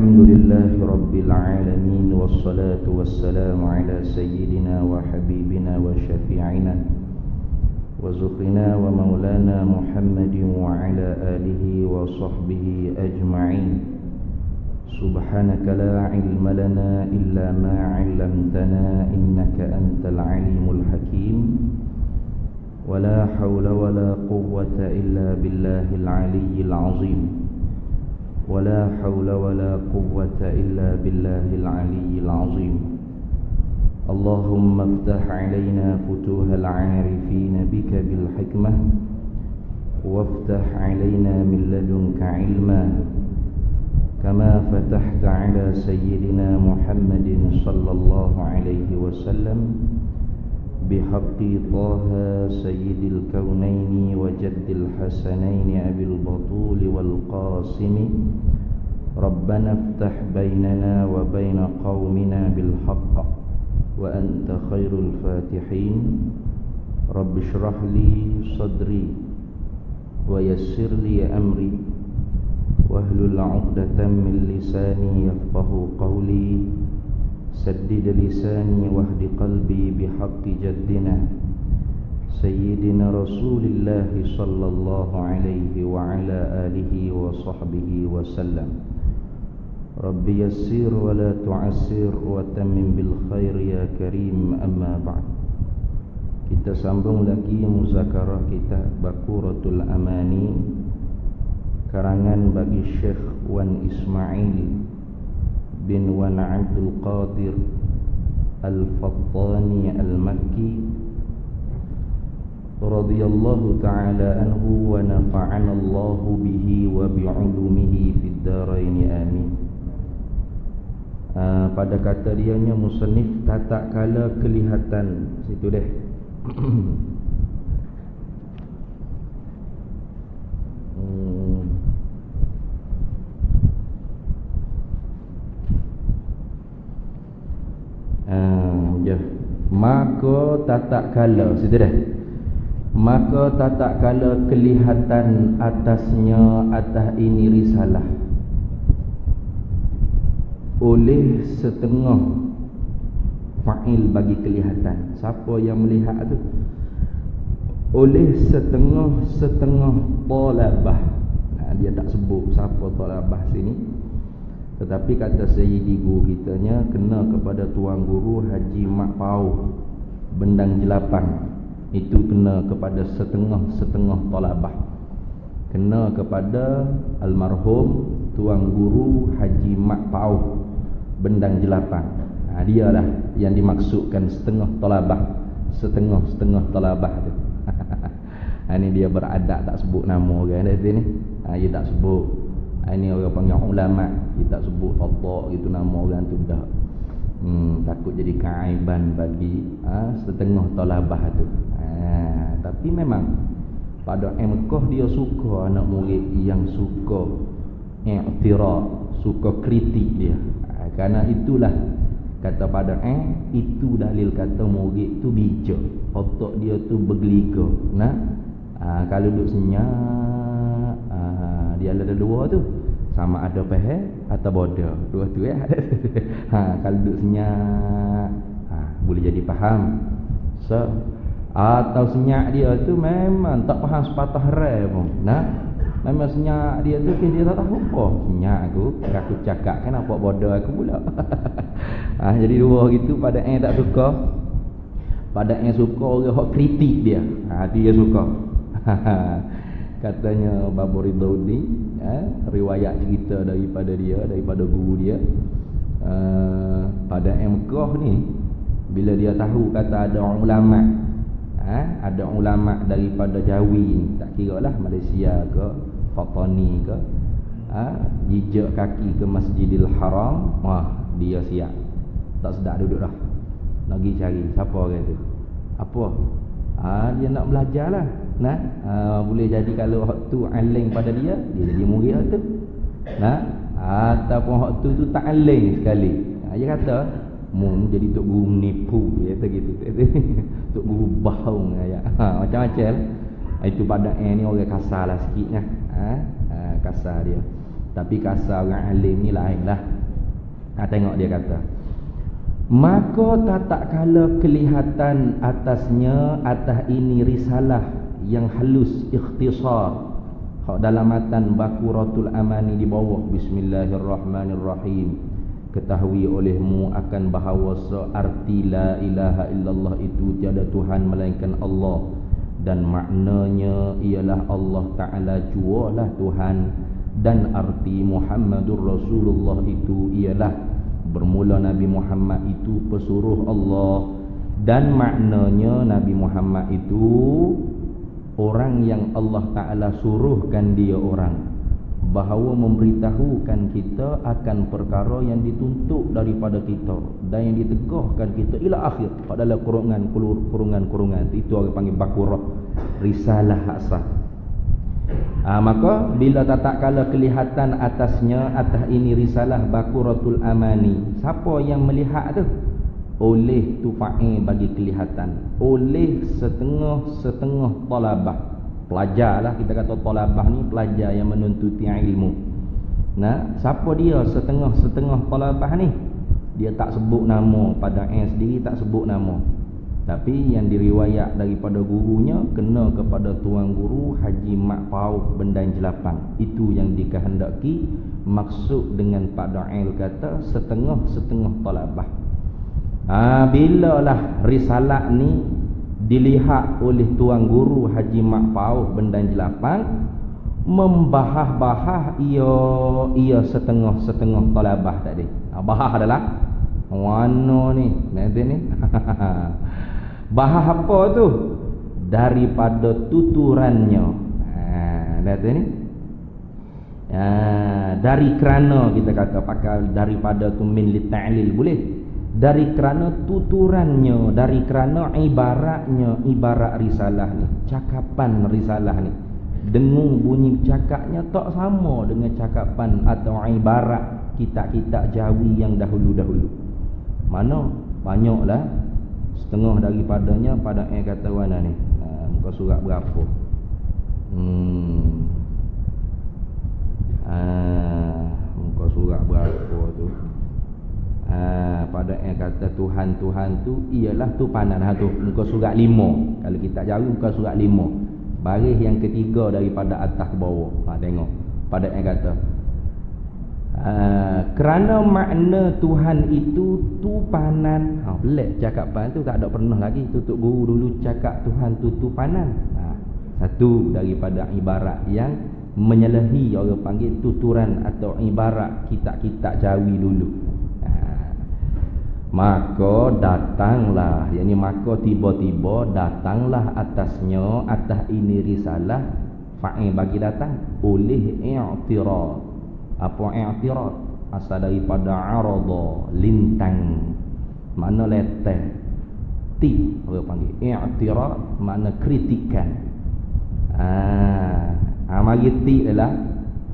الحمد لله رب العالمين والصلاة والسلام على سيدنا وحبيبنا وشفيعنا وزخرنا ومولانا محمد وعلى آله وصحبه أجمعين. سبحانك لا علم لنا إلا ما علمتنا إنك أنت العليم الحكيم ولا حول ولا قوة إلا بالله العلي العظيم ولا حول ولا قوة إلا بالله العلي العظيم. اللهم افتح علينا فتوح العارفين بك بالحكمة وافتح علينا من لدنك علما كما فتحت على سيدنا محمد صلى الله عليه وسلم بحق طه سيد الكونين وجد الحسنين أبي البطول والقاسم. ربنا افتح بيننا وبين قومنا بالحق وأنت خير الفاتحين. رب اشرح لي صدري ويسر لي أمري واحلل عقدة من لساني يفقه قولي. سدد لساني واهد قلبي بحق جدنا سيدنا رسول الله صلى الله عليه وعلى آله وصحبه وسلم. رب يسر ولا تعسر وتمم بالخير يا كريم. أما بعد, kita sambung lagi muzakarah kita Baquratul Amani karangan bagi Syekh Wan Ismail bin Wan Abdul Qadir Al-Fattani Al-Makki radhiyallahu ta'ala anhu wa nafa'ana Allahu bihi wa bi'ulumihi fid darain amin. Pada kata dianya musannif tatak kala kelihatan situ deh. Maka tatak kala situ dah. Maka tatak kala kelihatan atasnya atas ini risalah oleh setengah fa'il bagi kelihatan. Siapa yang melihat tu? Oleh setengah talabah. Dia tak sebut siapa talabah sini, tetapi kata Sayyidi guru kitanya kena kepada tuan guru Haji Mak Pau Bendang Jelapan. Itu kena kepada setengah talabah. Kena kepada almarhum tuan guru Haji Mak Pau Bendang Jelapan. Dia lah yang dimaksudkan setengah talabah. Setengah talabah tu. Ini dia beradab tak sebut nama orang kat sini. Dia tak sebut. Ini orang panggil ulama, dia tak sebut totok gitu nama orang tu dah. Takut jadi keaiban bagi setengah talabah tu. Tapi memang pada Mekah dia suka anak murid yang suka i'tirad, suka kritik dia. Kerana itulah kata pada itu dalil kata murid tu bijak. Otak dia tu bergeliga. Kalau duduk senyap, dia ada dua tu, sama ada faham atau bodoh. Dua tu ya. Kalau duduk senyap, boleh jadi faham. Atau senyap dia tu memang tak faham sepatah hara pun. Memang senyap dia tu dia tak tahu apa. Senyap aku cakap kan apa bodoh aku pula. Jadi dua gitu. Pada tak suka. Pada suka orang hok kritik dia. Dia suka. Katanya Babur Ridhaudi, riwayat cerita daripada guru dia. Pada Mekah ni, bila dia tahu kata ada ulama, ada ulama daripada Jawi ni, tak kira lah Malaysia ke Fatani ke, jejak kaki ke Masjidil Haram, dia siap. Tak sedap duduk dah. Nak pergi cari siapa orang tu. Apa? Dia nak belajar lah. Boleh jadi kalau waktu aling pada dia jadi murid tu. Ataupun waktu tu tak aling sekali. Dia kata mun jadi tok guru menipu, dia kata gitu. Tok guru bohong macam-macam. Itu pada ni orang kasar lah sikitnya. Kasar dia. Tapi kasar orang alim ni lain lah. Tengok dia kata, maka tak kala kelihatan atasnya, atas ini risalah yang halus ikhtisar. Hak dalam matan Baqaratul Amani di bawah, bismillahirrahmanirrahim, ketahui olehmu akan bahawa searti la ilaha illallah itu tiada Tuhan melainkan Allah, dan maknanya ialah Allah Ta'ala jualah Tuhan, dan arti Muhammadur Rasulullah itu ialah bermula Nabi Muhammad itu pesuruh Allah, dan maknanya Nabi Muhammad itu orang yang Allah Ta'ala suruhkan dia orang, bahawa memberitahukan kita akan perkara yang dituntut daripada kita dan yang ditegahkan kita ila akhir pada kurungan itu orang panggil Baqarah, risalah asah. Maka bila tak kala kelihatan atasnya, atas ini risalah Baqaratul Amani, siapa yang melihat tu? Oleh tu fa'il bagi kelihatan, oleh setengah talabah, pelajar lah, kita kata talabah ni pelajar yang menuntuti ilmu. Nah, siapa dia setengah talabah ni? Dia tak sebut nama, pada sendiri tak sebut nama, tapi yang diriwayat daripada gurunya kena kepada tuan guru Haji Mak Pauh Bendan Jelapang. Itu yang dikehendaki maksud dengan Pak Da'il kata setengah talabah. Bila lah risalah ni dilihat oleh tuan guru Haji Mak Pauh Bendan Jelapang, membahas ia setengah talabah tadi. Bahas adalah mana ni nanti ni bahas apa tu? Daripada tuturannya. Nanti ni dari kerana, kita kata pakai daripada tu min li ta'lil boleh, dari kerana tuturannya, dari kerana ibaratnya, ibarat risalah ni, cakapan risalah ni, dengung bunyi cakapnya tak sama dengan cakapan atau ibarat kitab-kitab Jawi yang dahulu-dahulu. Mana banyaklah setengah daripadanya pada kata mana ni, muka surat berapa? Muka surat berapa tu? Pada kata Tuhan tu ialah tu panan tu, muka surat 5. Kalau kita Jawi muka surat 5, baris yang ketiga daripada atas ke bawah. Tengok pada kata kerana makna Tuhan itu tupanan. Pelik cakapan tu, tak ada pernah lagi tutup guru dulu cakap Tuhan tu tupanan. Satu daripada ibarat yang menyalahi orang panggil tuturan atau ibarat kitab-kitab Jawi dulu. Maka datanglah, yakni maka tiba-tiba datanglah atasnya, atas ini risalah fa'il bagi datang oleh i'tirad. Apa i'tirad? Asal daripada arada, lintang, mana leteh, ti orang panggil. I'tirad makna kritikan. Mari ti ialah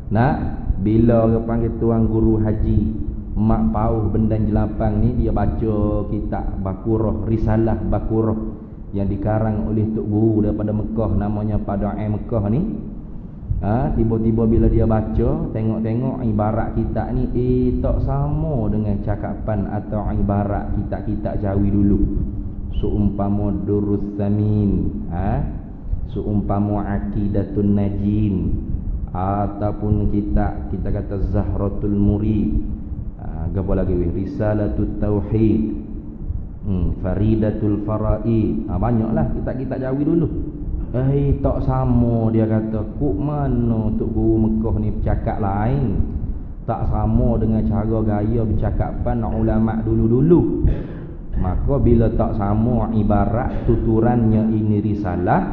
nak bila orang panggil tuan guru Haji Mak Pauh Bendan Jelapang ni, dia baca kitab Baqarah, risalah Baqarah yang dikarang oleh Tok Guru daripada Mekah, namanya Pada'ai Mekah ni. Tiba-tiba bila dia baca, tengok-tengok ibarat kitab ni tak sama dengan cakapan atau ibarat kitab-kitab Jawi dulu. Seumpama Durrus Samin, seumpama Aqidatun Najin, ataupun kita kata Zahratul Murid, apa lagi Risalatut Tauhid, Faridatul Faraid. Banyaklah kitab-kitab Jawi dulu. Tak sama, dia kata kok mana Tok Guru Mekah ni bercakap lain, tak sama dengan cara gaya bercakapan ulama dulu-dulu. Maka bila tak sama ibarat tuturannya ini risalah,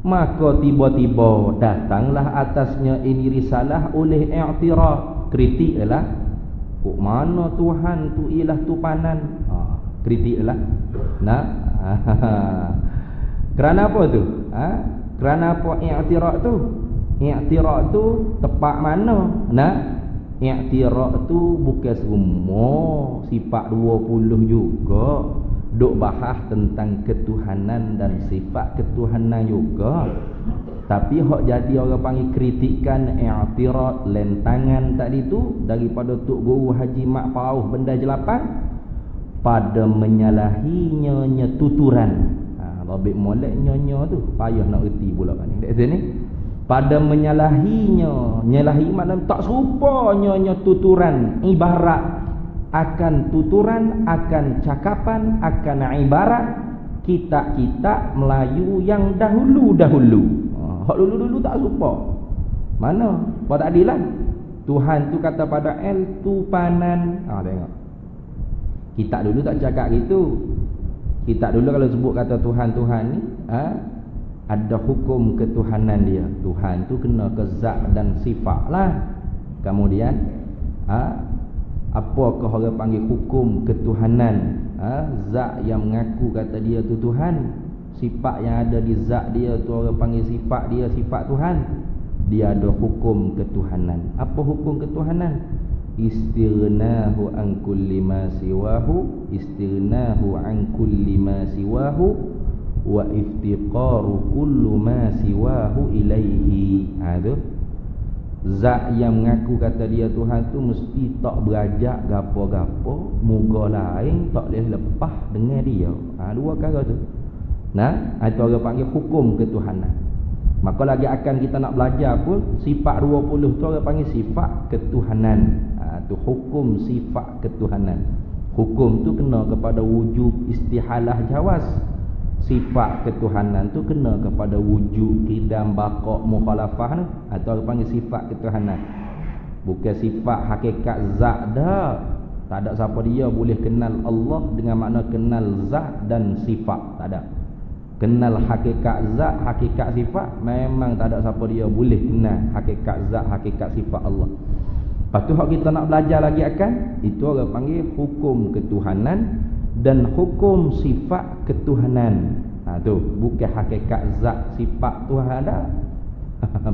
maka tiba-tiba datanglah atasnya ini risalah oleh i'tirad, kritik ialah kok mana Tuhan tu ialah tupanan. Kritik ialah kerana apa tu? Kerana apa i'tirad tu? I'tirad tu tepat mana? I'tirad tu bukan semua sifat 20 juga, duk bahas tentang ketuhanan dan sifat ketuhanan juga. Tapi hok jadi orang panggil kritikan, i'tirad, lentangan tadi tu daripada Tok Guru Haji Mak Pauh benda jelapan pada menyalahinya tuturan. Rabik molek nyonya tu payah nak erti pula kan ni. Dekat sini pada menyalahinya, nyalahi makna tak serupa nyonya tuturan ibarat akan tuturan, akan cakapan, akan ibarat kitab-kitab Melayu yang dahulu-dahulu. Hak dulu-dulu tak serupa. Mana? Apa tak adil lah. Tuhan tu kata pada el tupanan. Tengok. Kitab dulu tak cakap gitu. Kitab dulu kalau sebut kata Tuhan-Tuhan ni, ada hukum ketuhanan dia. Tuhan tu kena ke zat dan sifat lah. Kemudian apakah orang panggil hukum ketuhanan? Zat yang mengaku kata dia tu Tuhan, sifat yang ada di zat dia tu orang panggil sifat dia, sifat Tuhan. Dia ada hukum ketuhanan. Apa hukum ketuhanan? Istirnahu an kulli ma siwahu, istirnahu an kulli ma siwahu, wa iftiqaru kullu ma siwahu ilaihi. Tu zat yang mengaku kata dia Tuhan tu mesti tak berajak gapo-gapo, muka lain tak boleh lepas dengan dia. Dua perkara tu. Itu orang panggil hukum ketuhanan. Maka lagi akan kita nak belajar pun sifat 20 tu orang panggil sifat ketuhanan. Tu hukum sifat ketuhanan. Hukum tu kena kepada wujud istihalah jawaz. Sifat ketuhanan tu kena kepada wujud qidam baqa mukhalafah tu. Atau orang panggil sifat ketuhanan. Bukan sifat hakikat zat dah. Tak ada siapa dia boleh kenal Allah dengan makna kenal zat dan sifat. Tak ada. Kenal hakikat zat, hakikat sifat, memang tak ada siapa dia boleh kenal hakikat zat, hakikat sifat Allah. Lepas tu hak kita nak belajar lagi akan itu orang panggil hukum ketuhanan dan hukum sifat ketuhanan. Tu bukan hakikat zat sifat Tuhan dah.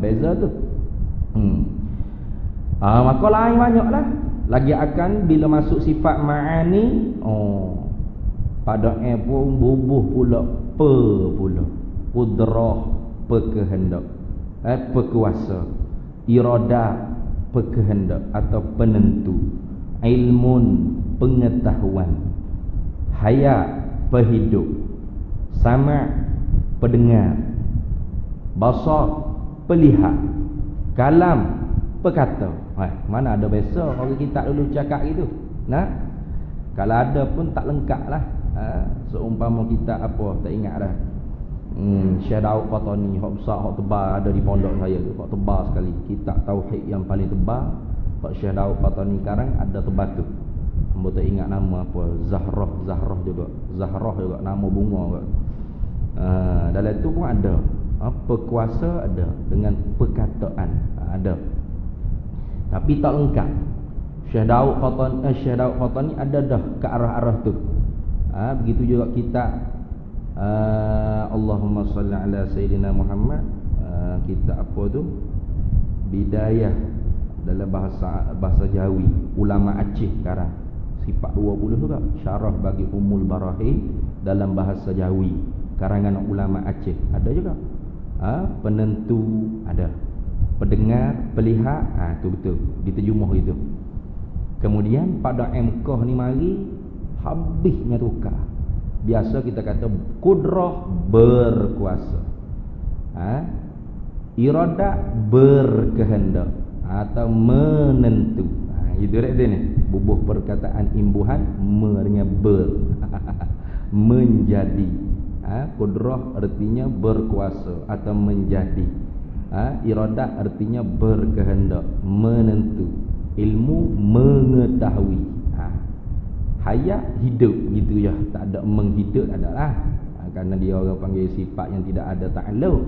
Beza tu. Maka lain banyaklah. Lagi akan bila masuk sifat ma'ani, pada pun bubuh pula pula qudrah pekehendak, pekuasa, iradah pekehendak atau penentu, ilmun pengetahuan, hayat pehidup, sama pendengar, basar pelihat, kalam perkata. Mana ada biasa orang kita dulu cakap gitu. Kalau ada pun tak lengkap lah. Seumpama kita apa tak ingat dah. Syekh Daud Qatani hak besar hak tebal ada di pondok saya tu, hak tebal sekali. Kitab tauhid yang paling tebal Pak Syekh Daud Qatani sekarang ada tebal tu. Hamba tak ingat nama apa, Zahrah juga nama bunga juga. Dalam tu pun ada kuasa ada dengan perkataan ada. Tapi tak lengkap. Syekh Daud Qatani ada dah ke arah-arah tu. Begitu juga kita Allahumma salli ala Sayyidina Muhammad. Kita apa tu, Bidayah dalam bahasa Jawi ulama Aceh sekarang, sifat 20 juga. Syarah bagi Ummul Barahin dalam bahasa Jawi karangan ulama Aceh ada juga. Penentu ada, pendengar, pelihat, tu betul diterjemah itu. Kemudian pada MKH ni mari habisnya tukar. Biasa kita kata kudrah berkuasa, iradah berkehendak atau menentu. Itu dah ni bubuh perkataan imbuhan mernya ber menjadi. Kudrah artinya berkuasa atau menjadi. Iradah artinya berkehendak, menentu. Ilmu mengetahui. Hayat hidup gitu ya, tak ada menghidup adalah kerana dia orang panggil sifat yang tidak ada ta'alluq.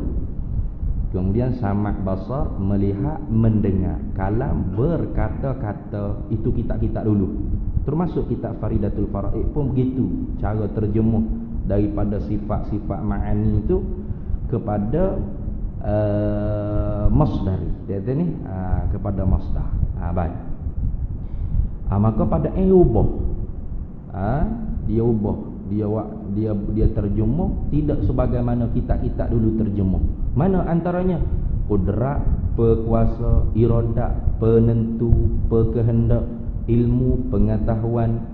Kemudian samak basar melihat, mendengar, kalam berkata-kata. Itu kitab-kitab dulu. Termasuk kitab Faridatul Faraid pun begitu cara terjemuh daripada sifat-sifat ma'ani itu kepada masdari. Dia kata ni kepada masdar. Baik. Maka pada ubah. Dia ubah, dia terjemuh tidak sebagaimana kitab-kitab dulu terjemuh. Mana antaranya? Qudrat, pekuasa, iradat, penentu, pekehendak, ilmu, pengetahuan,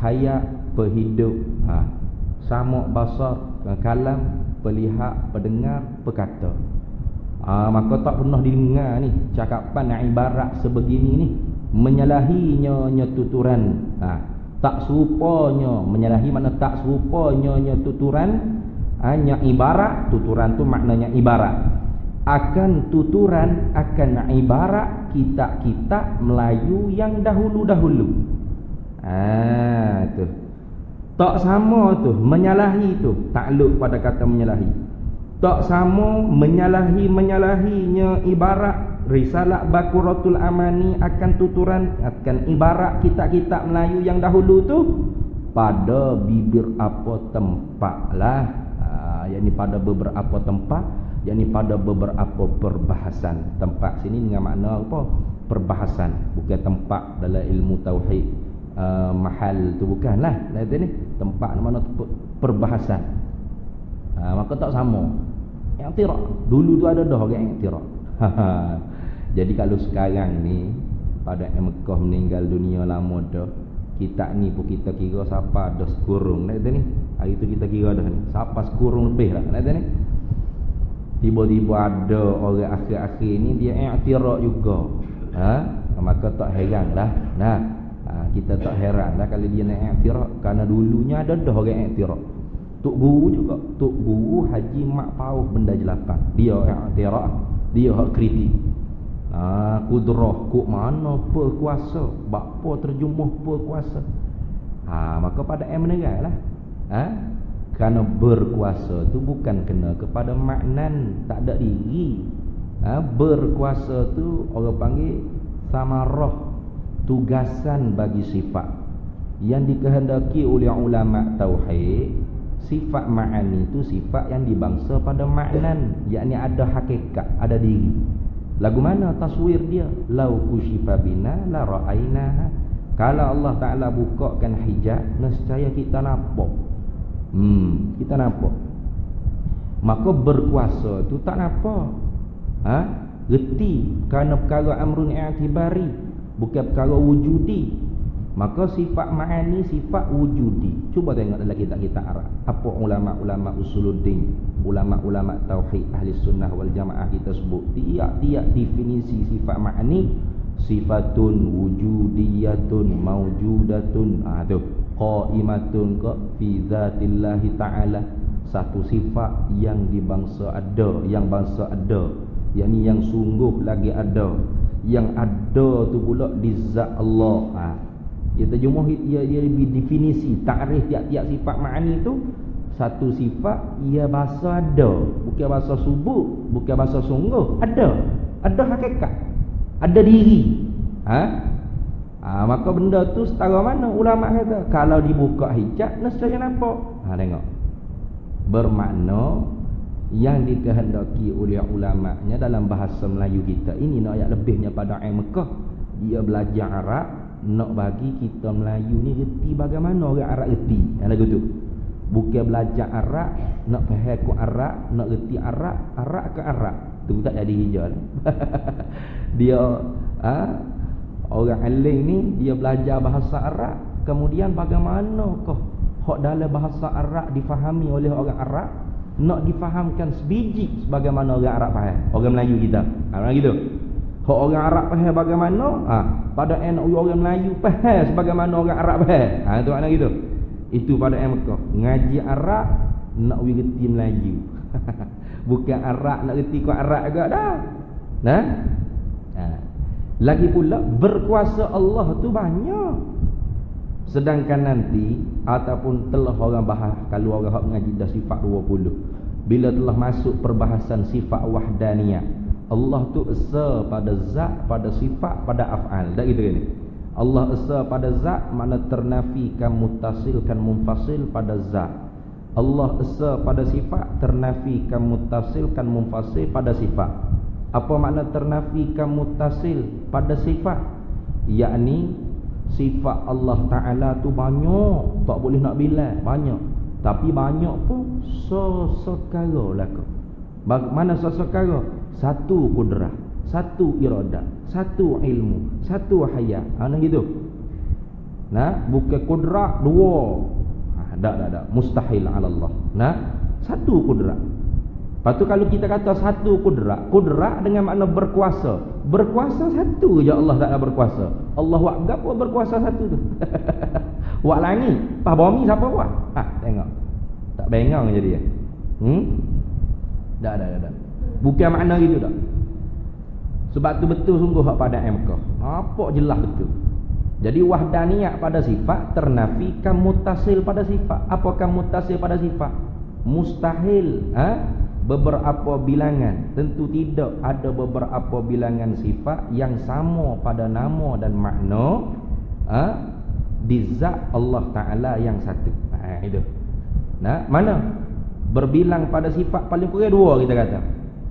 hayat, perhidup, sama' basar, kalam, pelihat, pendengar, perkata. Maka tak pernah didengar ni cakapan ibarat sebegini ni menyalahinya tuturan. Tak serupanya, menyalahi mana tak serupanya tuturan. Hanya ibarat, tuturan tu maknanya ibarat. Akan tuturan, akan ibarat kitab-kitab Melayu yang dahulu-dahulu. Tu. Tak sama tu, menyalahi tu, takluk pada kata menyalahi. Tak sama menyalahinya ibarat Risalah Baqaratul Amani akan tuturan, akan ibarat kitab-kitab Melayu yang dahulu tu pada bibir apa tempat lah. Yakni pada beberapa tempat, yakni pada beberapa perbahasan. Tempat sini dengan makna apa? Perbahasan, bukan tempat dalam ilmu tauhid. Mahal tu bukanlah. Ni tempat mana perbahasan. Maka tak sama. I'tiraf dulu tu ada dah orang i'tiraf. Jadi kalau sekarang ni pada Mekah meninggal dunia lama dah, kita ni pun kita kira siapa dah sekurung nak ni. Hari tu kita kira dah ni siapa sekurung lebih lah nak ni. Tiba-tiba ada orang akhir-akhir ni dia i'tiraf juga. Maka tak heranlah. Kita tak heranlah kalau dia nak i'tiraf, kerana dulunya ada dah orang i'tiraf. Tok Guru juga, Tok Guru Haji Mak Pauh Benda Jelapan, dia i'tiraf, dia hak kritik. Kudrah kok mana perkuasa, bakpo terjemuh perkuasa. Maka pada meneranglah. Kerana berkuasa tu bukan kena kepada maknan, tak ada diri. Berkuasa tu orang panggil samarah, tugasan bagi sifat yang dikehendaki oleh ulama tauhid. Sifat ma'ani itu sifat yang dibangsa pada maknan, yakni ada hakikat, ada diri. Lagu mana taswir dia? Lau kushifa bina la ra'ainaha. Kalau Allah Ta'ala bukakan hijab, nescaya kita nampak. Kita nampak. Maka berkuasa tu tak nampak. Reti, kerana perkara amrun i'tibari, bukan perkara wujudi. Maka sifat ma'ani sifat wujudi. Cuba tengok dalam kitab-kitab Arab. Apa ulama-ulama usuluddin, ulama-ulama tauhid ahli sunnah wal jamaah kita sebut tiap-tiap definisi sifat ma'ani, sifatun wujudiyatun maujudatun. Tu qaimatun fi zatillahi ta'ala. Satu sifat yang dibangsa ada, yang bangsa ada, yakni yang sungguh lagi ada. Yang ada tu pula di zat Allah. Dia terjemuh, dia definisi takrif tiap-tiap sifat ma'ani tu. Satu sifat ia bahasa ada, bukan bahasa subut, bukan bahasa sungguh, ada hakikat, ada diri. Maka benda tu setara mana ulama kata kalau dibuka hijab nescaya nampak. Tengok, bermakna yang dikehendaki oleh ulama'nya dalam bahasa Melayu kita ini nak ayat lebihnya pada Mekah. Dia belajar Arab, nak bagi kita Melayu ni reti bagaimana orang Arab reti. Yang lagu tu bukan belajar Arab, nak faham ku Arab, nak reti Arab ke Arab. Tu tak jadi hijau. Dia orang alim ni dia belajar bahasa Arab, kemudian bagaimanakah hak dalam bahasa Arab difahami oleh orang Arab, nak difahamkan sebiji sebagaimana orang Arab faham. Orang Melayu kita macam gitu. Hak orang Arab faham bagaimana, pada orang Melayu faham sebagaimana orang Arab faham. Itu makna gitu. Itu pada Mekah. Ngaji Arab nak reti Melayu. Bukan Arab nak reti kau Arab juga dah. Lagi pula berkuasa Allah tu banyak. Sedangkan nanti ataupun telah orang bahas, kalau orang hak mengaji dah sifat 20, bila telah masuk perbahasan sifat wahdaniyah, Allah tu esa pada zat, pada sifat, pada af'al. Tak gitu kan? Allah esa pada zat makna ternafikan muttasilkan munfasil pada zat. Allah esa pada sifat, ternafikan muttasilkan munfasil pada sifat. Apa makna ternafikan muttasil pada sifat? Yakni sifat Allah Ta'ala tu banyak, tak boleh nak bilang banyak. Tapi banyak pun sesekara lah kau. Bagaimana sesekara? Satu kudrah, satu iradah, satu ilmu, satu hayat. Ana gitu. Nah, bukan kudrah dua. Tak. Mustahil ala Allah. Nah, satu kudrah. Lepas tu kalau kita kata satu kudrah dengan makna berkuasa. Berkuasa satu je Allah Ta'ala berkuasa. Allah buat apa berkuasa satu tu? Buat langit, pas bumi siapa buat? Tengok. Tak bengang je dia. Tak. Bukan makna gitu tak. Sebab tu betul sungguh hak pada Mekah. Apa jelas betul. Jadi wahdaniyah pada sifat ternafikan mutasil pada sifat. Apakah mutasil pada sifat? Mustahil. Beberapa bilangan. Tentu tidak ada beberapa bilangan sifat yang sama pada nama dan makna di zat Allah Ta'ala yang satu. Itu. Nah, mana? Berbilang pada sifat paling kurang dua kita kata.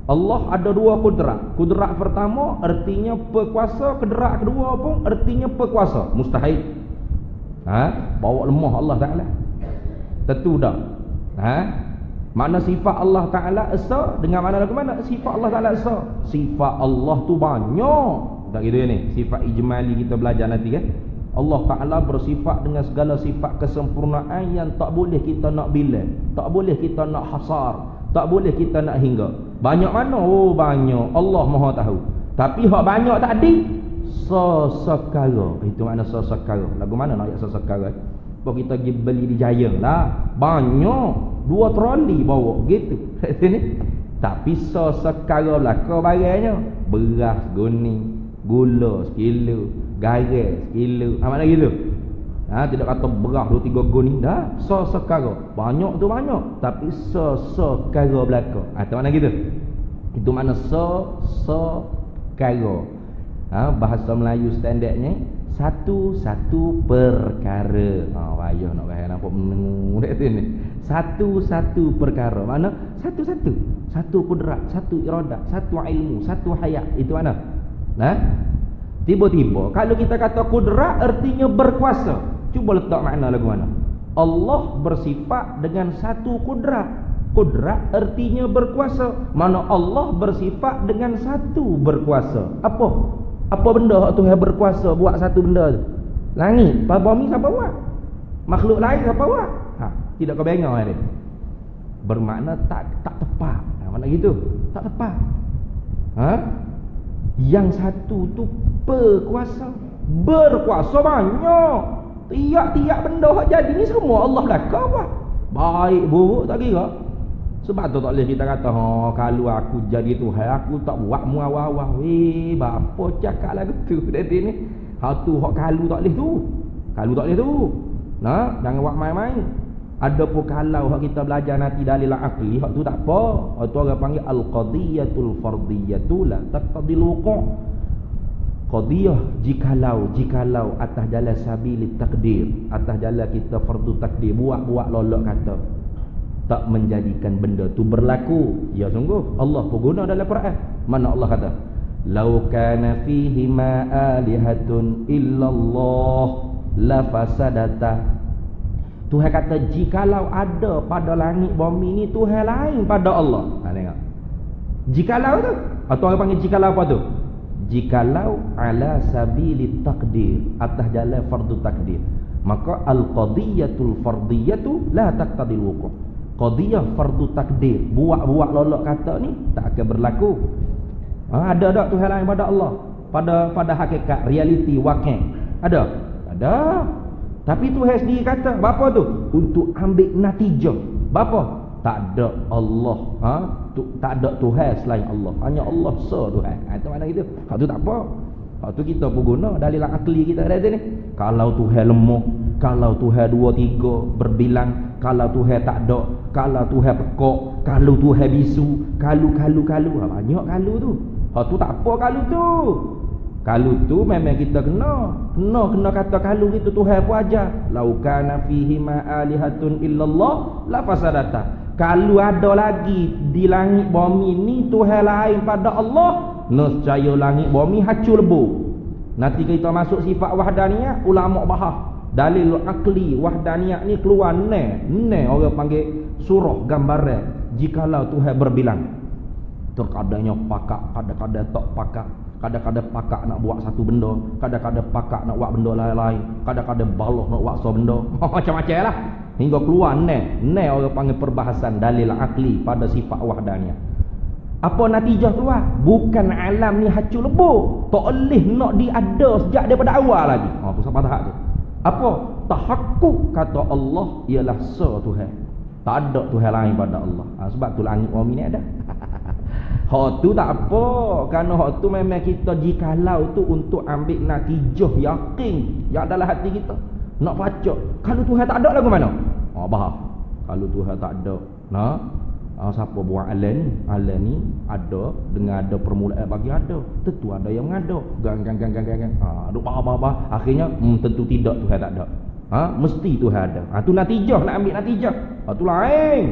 Allah ada dua kudrat. Kudrat pertama artinya perkuasa, kudrat kedua pun artinya perkuasa. Mustahil. Bawa lemah Allah Ta'ala. Tentu dah. Makna sifat Allah Ta'ala esa dengan mana lagu mana? Sifat Allah Ta'ala esa. Sifat Allah tu banyak. Tak gitu ya ni. Sifat ijmali kita belajar nanti kan. Allah Ta'ala bersifat dengan segala sifat kesempurnaan yang tak boleh kita nak bilang, tak boleh kita nak hasar, tak boleh kita nak hingga. Banyak mana? Oh banyak. Allah Maha tahu. Tapi hak banyak tadi sesekara. Itu makna sesekara. Lagu mana nak ayat sesekara? Kalau kita pergi beli di Jayang lah, banyak 2 troli bawa gitu. Sini. Tapi sesekara belaka barangnya. Beras kuning, gula sekilo, garam sekilo. Mana gitu? Tidak kata beras 2-3 gun ni dah. Sesekara. Banyak tu banyak, tapi sesekara belaka. Tu mana gitu? Itu mana sesekara. Bahasa Melayu standardnya satu-satu perkara. Payah nak bahas nampak menengu dekat sini. Satu-satu perkara. Mana? Satu-satu. Satu kudrat, satu iradah, satu ilmu, satu hayat. Itu mana? Tiba-tiba kalau kita kata kudrat artinya berkuasa. Cuba letak makna lagu mana? Allah bersifat dengan satu kudrat. Kudrat artinya berkuasa. Mana Allah bersifat dengan satu berkuasa. Apa benda hak Tuhan berkuasa buat satu benda tu? Langit, bumi siapa buat? Makhluk lain siapa buat? Tidak kau bengang dia. Bermakna tak tepat. Mana gitu? Tak tepat. Yang satu tu berkuasa banyak. Tiap-tiap benda hak jadi ni semua Allah belaka buat. Baik buruk tak kira. Sebab tu tak boleh kita kata kalau aku jadi Tuhan aku tak buat mu awal-awal. Bapa cakap lagu tu tadi ni. Tu hak kalau tak boleh tu. Kalau tak boleh tu. Jangan buat main-main. Ada pun kalau hak kita belajar nanti dalil akli, hak tu tak apa. Hak tu orang panggil al-qadiyatul fardiyatu la taqtadil wuqu'. Qadiyah jikalau atas jalan sabilit takdir, atas jalan kita fardu takdir, buat lolok kata tak menjadikan benda tu berlaku. Ya sungguh Allah pun guna dalam Quran. Mana Allah kata law kana fihi ma alihatun illallah la fasadata. Tuhan kata jikalau ada pada langit bumi ni Tuhan lain pada Allah. Tengok. Jikalau tu atau orang panggil jikalau apa tu? Jikalau ala sabilit takdir, atas jalan fardu takdir, maka al-qadiyatul fardiyatu la taqtadil wuqu'. Qadiyah fardu takdir, buat lolok kata ni tak akan berlaku. Ada tak Tuhan lain pada Allah? Pada hakikat realiti wakil ada. Tapi Tuhan sendiri kata apa tu? Untuk ambil natijah. Apa? Tak ada Allah. Tak ada Tuhan selain Allah. Hanya Allah Tuhan. Itu mana gitu. Hak tu tak apa. Hak tu kita pun guna dalil akli kita ada ni. Kalau Tuhan lemah, kalau Tuhan 2-3 berbilang, kalau Tuhan tak ada, kalau Tuhan pekak, kalau Tuhan bisu, kalau banyak kalau tu. Hak tu tak apa kalau tu. Kalau tu memang kita kena kata kalau gitu Tuhan pun ajar. Lau kana fihi ma alihatun illallah la fasadata. Kalau ada lagi di langit bumi ni Tuhan lain pada Allah, nescaya langit bumi hancur lebur. Nanti kita masuk sifat wahdaniyah, ulama bahas dalil akli wahdaniyah ni keluar ne orang panggil surah gambaran jikalau Tuhan berbilang. Terkadangnya pakak, kadang-kadang tak pakak. Kadang-kadang pakak nak buat satu benda, kadang-kadang pakak nak buat benda lain-lain, kadang-kadang baloh nak buat satu benda. Macam-macam lah. Hingga keluar orang panggil perbahasan dalil akli pada sifat wahdaniyah. Apa natijah keluar? Bukan alam ni hancur lebur. Tak boleh nak diada sejak daripada awal lagi. Tu sampai tahap tu. Apa? Tahakkuk kata Allah ialah Tuhan. Tak ada Tuhan lain pada Allah. Sebab tu langit bumi ni ada. Hak tu tak apa. Kerana hak tu memang kita jikalau tu untuk ambil natijah yakin yang dalam hati kita. Nak pacak. Kalau Tuhan tak ada lagu mana? Bahar. Kalau Tuhan tak ada. Siapa buat alam ni? Alam ni ada dengan ada permulaan bagi ada. Tentu ada yang mengada. Gang. Duk bahar. Akhirnya tentu tidak Tuhan tak ada. Mesti Tuhan ada. Tu natijah, nak ambil natijah. Tu lain.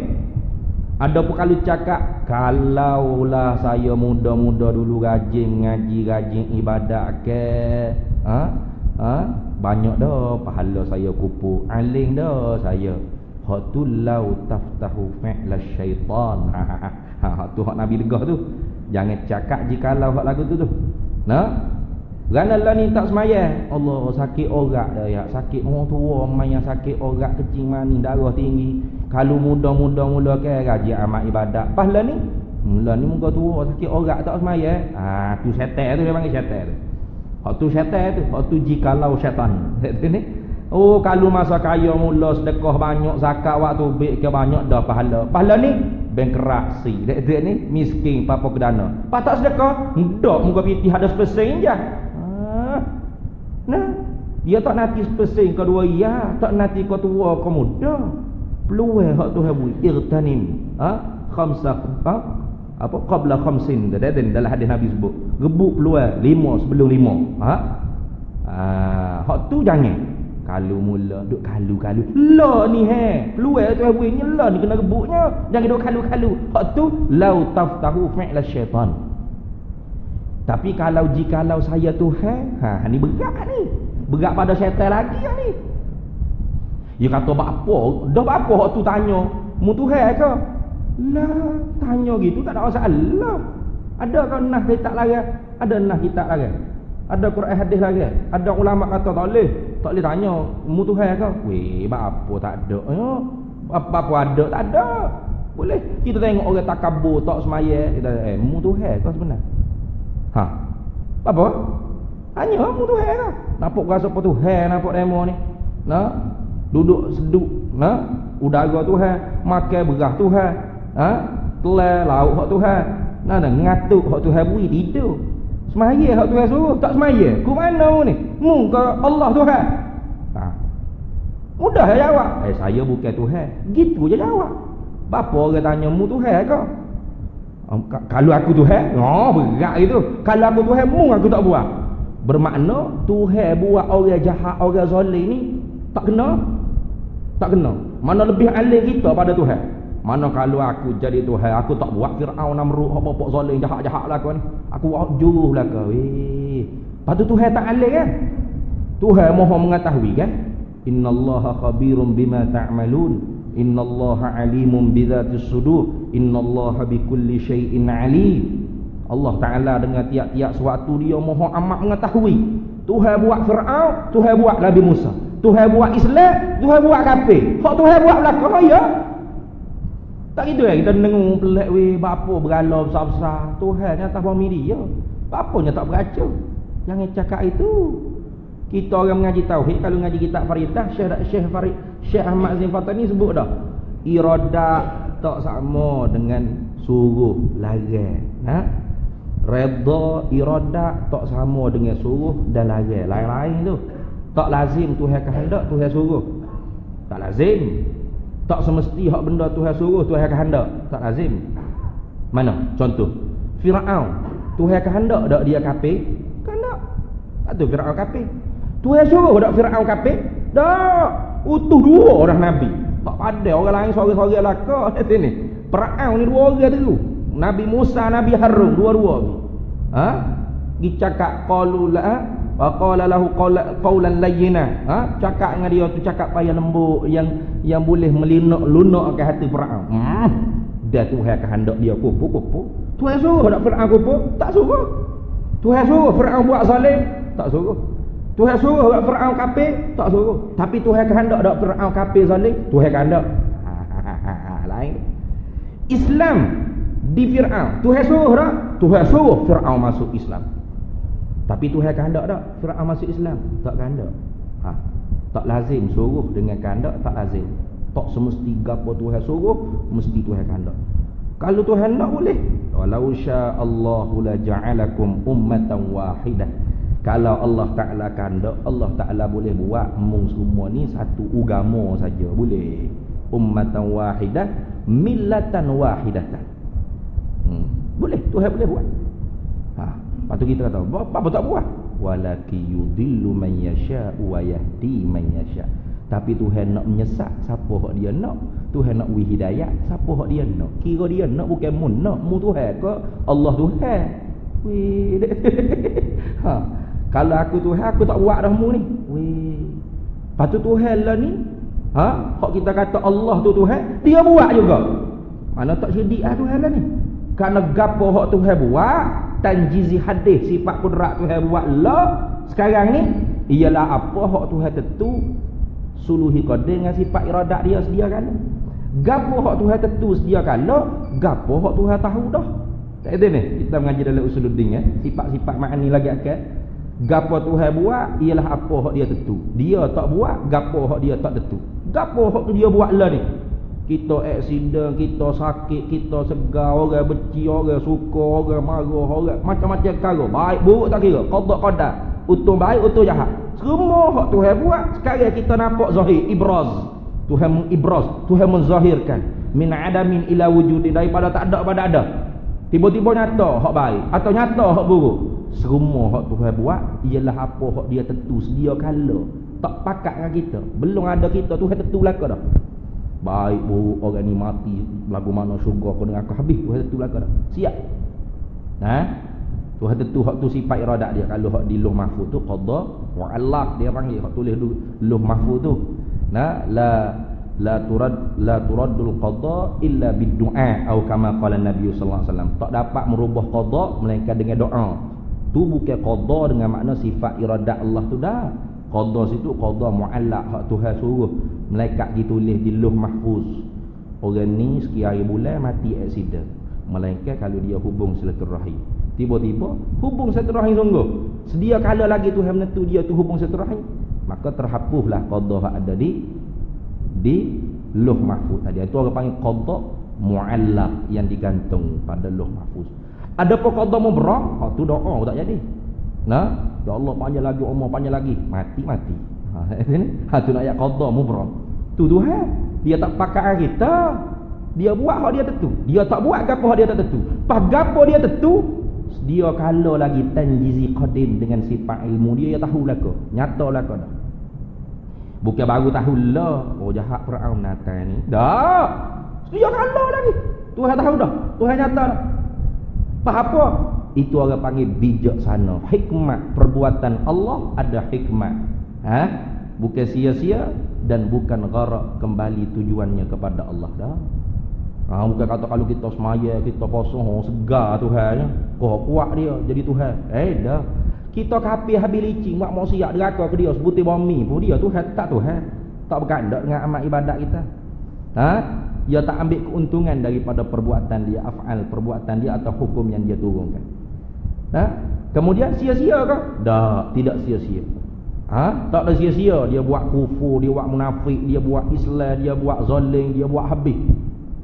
Ada pun kalau cakap, kalaulah saya muda-muda dulu rajin mengaji, rajin ibadat ke, banyak dah pahala saya kupu, aling dah saya. Hak tu lau taftahu fi'la syaitan. Tu hak Nabi legah tu. Jangan cakap jikalau hak lagu tu. Kerana lah ni tak semayang. Allah sakit orak dah ya. Sakit orang tua, main yang sakit orak, kecing manis, darah tinggi. Kalau muda-muda ke rajin amat ibadat. Pas lah ni muka tua sakit orak tak semayang. Tu syaitan tu dia panggil syaitan tu. Hak tu syaitan tu. Hak tu jikalau syaitan. Ni. Kalau masa kaya mula sedekah banyak, zakat waktu baik ke banyak dah pahala. Pahala ni bengkerak si. Dia ni miskin apa kedana. Pas tak sedekah, ndak muka pitih ada sepesing je. Dia tak nanti sepesing kedua ya, tak nanti kau tua kau muda. Peluang hak Tuhan beri irtanim. Khamsa apa qabla khamsin. Dalam hadis Nabi sebut, rebut peluang 5 sebelum 5. Hak tu jangan. Kalau mula duk kalu-kalu. Lah ni peluang Tuhan beri ni lah ni kena rebutnya. Jangan duk kalu-kalu. Hak tu lau taftahu fi'la syaitan. Tapi jikalau saya Tuhan, ni berat ni. Berat pada syaitan lagi ni. Dia kata apa? Dah apa hak tu tanya? Mu Tuhan ke? Lah, tanya gitu tak ada masalah. Ada kan nah kitab lagi? Ada nah kitab lagi? Ada Quran hadis lagi? Ada ulama kata tak boleh tanya mu Tuhan ke? Weh, apa tak ada? Apa ada? Tak ada. Boleh. Kita tengok orang takabur tak semaya, kita mu Tuhan ke sebenarnya? Apa? Tanya mu Tuhan ke? Nampak rasa apa Tuhan nampak demo ni? Duduk seduk, udara Tuhan, makan beras Tuhan, telan lauk hak Tuhan, ngatuk hak Tuhan beri tidur. Semaya hak Tuhan suruh, tak semaya. Ku mana ni? Mu ke Allah Tuhan? Mudah ya jawab. Saya bukan Tuhan. Gitu je jawab. Bapa orang tanya mu Tuhan ke? Kalau aku Tuhan, berat gitu. Kalau aku Tuhan, mu aku tak buat. Bermakna Tuhan buat orang jahat, orang zalim ni tak kena. Mana lebih alim kita pada Tuhan. Mana kalau aku jadi Tuhan, aku tak buat Fir'aun, Namrud, apa-apa zalim jahat-jahat lah kau ni. Aku juruh lah kau. Patut Tuhan tak alim kan? Tuhan Maha mengetahui kan? Innallaha khabirum bima ta'malun. Innallaha alimun bidzatis sudur. Innallaha bikulli syai'in alim. Allah Ta'ala dengan tiap-tiap sesuatu dia Maha amat mengetahui. Tuhan buat Fir'aun, Tuhan buat Nabi Musa. Tuhan buat Islam, Tuhan buat kafir. Hak Tuhan buat belakang ya. Tak gitu kita dengar pelik bapa bergalau besar-besar. Tuhan ni atas bumi dia. Bapanya tak beracun. Jangan cakap itu. Kita orang mengaji tauhid, kalau mengaji kitab Faridah, Syekh Ahmad Zain Fatani sebut dah. Iradah tak sama dengan suruh larang. Redha iradah tak sama dengan suruh dan larang. Lain-lain tu. Tak lazim Tuhan kehendak, Tuhan suruh. Tak lazim. Tak semesti hak benda Tuhan suruh, Tuhan kehendak. Tak lazim. Mana? Contoh. Fir'aun. Tuhan kehendak tak dia kafir? Kehendak. Tak tu Fir'aun kafir. Tuhan suruh tak Fir'aun kafir? Tak. Utuh 2 orang Nabi. Tak pada orang lain sorang-sorang laka kat sini. Fir'aun ni 2 orang tu. Nabi Musa, Nabi Harun, 2-2 tu. Dicakap qalu la qala lahu qawlan layyina. Cakap dengan dia tu cakap payah lembut yang boleh lunak ke hati Firaun. Dah Tuhan kehendak dia kupu. Tuhan suruh nak Firaun kupu? Tak suruh. Tuhan suruh Firaun buat zalim? Tak suruh. Tuhan suruh nak Firaun kafir? Tak suruh. Tapi Tuhan kehendak nak Firaun kafir zalim? Tuhan kehendak. Lain. Islam di Firaun. Tuhan suruh tak? Tuhan suruh Firaun masuk Islam. Tapi Tuhan kehendak tak Firaun masuk Islam? Tak kehendak. Tak lazim suruh dengan kehendak, tak lazim. Tak semesti gapo Tuhan suruh mesti Tuhan kehendak. Kalau Tuhan nak boleh. Walau sya'allahu la ja'alakum ummatan wahidah. Kalau Allah Taala kehendak, Allah Taala boleh buat mung semua ni satu agama saja, boleh. Ummatan wahidah, millatan wahidatan. Boleh, Tuhan boleh buat. Lepas tu kita kata, apa tak buat? Walaki yudillu man yasha wa yahdi man yasha. Tapi Tuhan nak menyesat siapa hak dia nak. Tuhan nak beri hidayah siapa hak dia nak. Kira dia nak bukan mu nak, mu Tuhan ke Allah Tuhan. Weh. Kalau aku Tuhan, aku tak buat dah mu ni. Weh. Lepas tu Tuhan lah ni, hak kita kata Allah tu Tuhan, dia buat juga. Mana tak syidik Tuhan lah ni. Kerana gapo hak Tuhan buat, tanjizi hadis sifat kudrat Tuhan buat lah sekarang ni ialah apa hak Tuhan tentu suluhi qadir dengan sifat iradat dia sedia kala. Gapo hak Tuhan tentu sedia kala, gapo hak Tuhan tahu dah. Tak ada ni kita mengaji dalam usuluddin sifat-sifat makni lagi akal. Gapo Tuhan buat ialah apa hak dia tentu. Dia tak buat gapo hak dia tak tentu. Gapo hak tu dia buat lah ni. Kita aksiden, kita sakit, kita segar, orang benci, orang suka, orang marah, orang macam-macam perkara. Baik buruk tak kira, qada qadar. Untung baik, untung jahat. Semua hak Tuhan buat, sekarang kita nampak zahir, ibraz. Tuhan mengibraz, Tuhan menzahirkan. Min adamin ila wujudi, daripada tak ada pada ada. Tiba-tiba nyata hak baik atau nyata hak buruk. Semua hak Tuhan buat ialah apa hak dia tentu sedia kala. Tak pakat dengan kita. Belum ada kita, Tuhan tentu belaka dah. Baik buruk orang ni mati lagu mana syurga kau dengan aku habis Tuhan tentu belaka dah. Siap. Tuhan tentu hak tu sifat iradat dia. Kalau hak di lauh mahfuz tu qada wa alaq dia panggil hak tulis dulu lauh mahfuz tu. La turaddul qada illa bid-du'a atau kama qala Nabi sallallahu alaihi wasallam. Tak dapat merubah qada melainkan dengan doa. Tu bukan qada dengan makna sifat iradat Allah tu dah. Qada situ qada muallaq hak Tuhan suruh malaikat ditulis di lauh mahfuz. Orang ni sekian hari bulan mati aksiden. Melainkan kalau dia hubung silaturahim. Tiba-tiba hubung silaturahim sungguh. Sedia kala lagi Tuhan menentu dia tu hubung silaturahim. Maka terhapuslah qada hak ada di lauh mahfuz tadi. Itu orang panggil qada muallaq yang digantung pada lauh mahfuz. Adapun qada mubrah, hak tu doa tak jadi. Ya Allah panjang lagi umur, panjang lagi, mati. Tu nak ayat qada mubrah. Tu Tuhan, dia tak pakai kita. Dia buat hak dia tentu. Dia tak buat gapo hak dia tak tentu. Pas gapo dia tentu, dia kala lagi tanjizi qadim dengan sifat ilmu dia tahu lah ke. Nyata lah ke dah. Bukan baru tahu lah. Oh jahat Firaun Natal ni. Dah. Dia kala lagi. Tuhan tahu dah. Tuhan nyata dah. Pas apa? Itu orang panggil bijaksana. Hikmat perbuatan Allah ada hikmat. Bukan sia-sia dan bukan gharak, kembali tujuannya kepada Allah dah. Bukan kata kalau kita semaya, kita puasa, segar Tuhan. Kau kuat dia jadi Tuhan. Dah. Kita kafir habis licin, buat maksiat deraka ke dia, sebutir bumi pun dia Tuhan, tak Tuhan. Tak berkandak dengan amal ibadat kita. Dia tak ambil keuntungan daripada perbuatan dia, af'al perbuatan dia atau hukum yang dia turunkan. Kemudian sia-sia ke? Dah, tidak sia-sia. Tak ada sia-sia. Dia buat kufur, dia buat munafik, dia buat Islam, dia buat zalim, dia buat habis.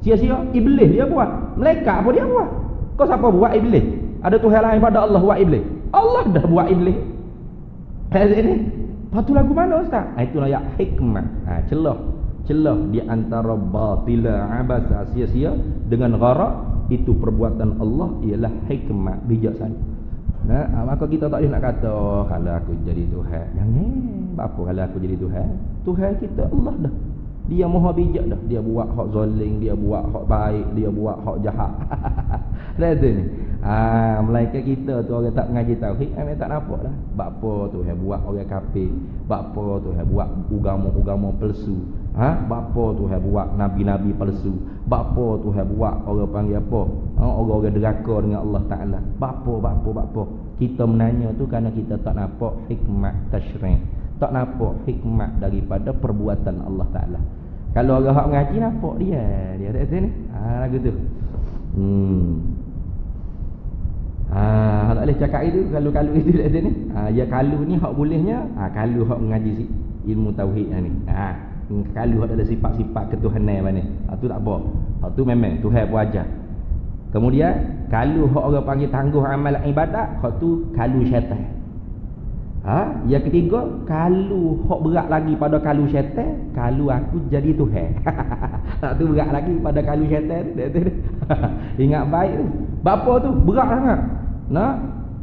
Sia-sia. Iblis dia buat. Malaikat apa dia buat? Kau siapa buat iblis? Ada Tuhan lain pada Allah buat iblis? Allah dah buat iblis. Ini. Patu lagu mana Ustaz? Itu ayat hikmah. Celah di antara batila, abasa, sia-sia dengan gharak. Itu perbuatan Allah ialah hikmah, bijaksana. Maka kita tak boleh nak kata kalau aku jadi Tuhan. Jangan. Apa kalau aku jadi Tuhan? Tuhan kita Allah dah. Dia maha bijak dah. Dia buat hak zalim, dia buat hak baik, dia buat hak jahat. Lihat ni. Melainkan kita tu orang tak mengaji tauhid, tak nampak dah. Bapa Tuhan buat orang kafir, bapa Tuhan buat agama-agama palsu. Bapa Tuhan buat nabi-nabi palsu. Bapa Tuhan buat orang panggil apa? Orang-orang deraka dengan Allah Taala. Bapa. Kita menanya tu kerana kita tak nampak hikmat tasyri'. Tak nampak hikmat daripada perbuatan Allah Taala. Kalau orang hak mengaji nampak dia tak sini. Lagu tu. Tak boleh cakap itu kalau itu tak sini. Ya kalau ni hak bolehnya, kalau hak mengaji ilmu tauhid ni. Kalau ada sifat-sifat ketuhanan mana, tu tak apa. Tu memang Tuhan pun ajar. Kemudian kalau hak orang panggil tangguh amal ibadat, hak tu kalau syaitan. Yang ketiga, kalau hak berat lagi pada kalau syaitan, kalau aku jadi Tuhan. Tu berat lagi pada kalau syaitan. Ingat baik tu. Bapa tu berat sangat.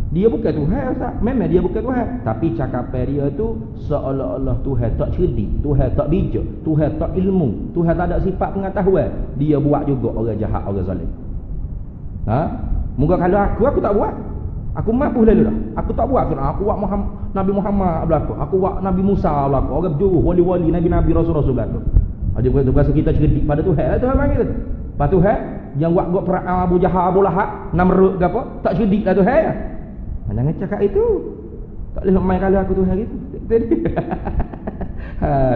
Dia bukan Tuhan, Ustaz. Memang dia bukan Tuhan, tapi cakapan dia tu seolah-olah Tuhan tak cerdik, Tuhan tak bijak, Tuhan tak ilmu, Tuhan tak ada sifat pengetahuan. Dia buat juga orang jahat, orang zalim. Moga kalau aku tak buat. Aku mampu lalu dah. Aku tak buat. Aku buat Nabi Muhammad berlaku. Aku buat Nabi Musa berlaku. Orang berjuruh, wali-wali, nabi-nabi, rasul-rasul berlaku. Dia berasa kita cerdik pada Tuhan. Tuhan panggil tu. Pada Tuhan yang buat perang Abu Jahal, Abu Lahab, Namrud ke apa, tak cerdik lah Tuhan. Jangan cakap itu. Tak boleh main kalau aku Tuhan gitu.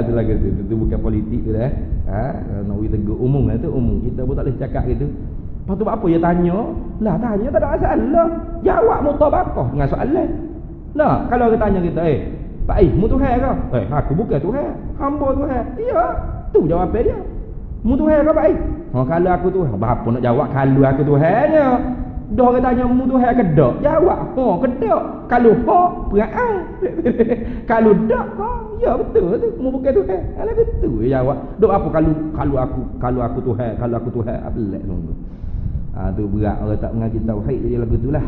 Tu lagi tu bukan politik tu dah. Nak tegur umum lah tu, umum. Kita pun tak boleh cakap gitu. Lepas tu apa dia tanya? Lah tanya tak ada masalah. Jawab mutabaqah dengan soalan. Lah kalau dia tanya kita, Pak mu Tuhan ke? Aku bukan Tuhan, hamba Tuhan. Ya, tu jawapan dia. Mu Tuhan ke Pak? Kalau aku Tuhan, apa nak jawab kalau aku Tuhannya? Dah orang tanya mu Tuhan ke dak? Jawab, ke dak. Kalau perang. Kalau dak, ya betul tu. Mu bukan Tuhan. Alah betul jawab. Dok apa kalau aku Tuhan, kalau aku Tuhan, abelak sungguh. Tu berat orang tak mengaji tauhid jadi lagu itulah.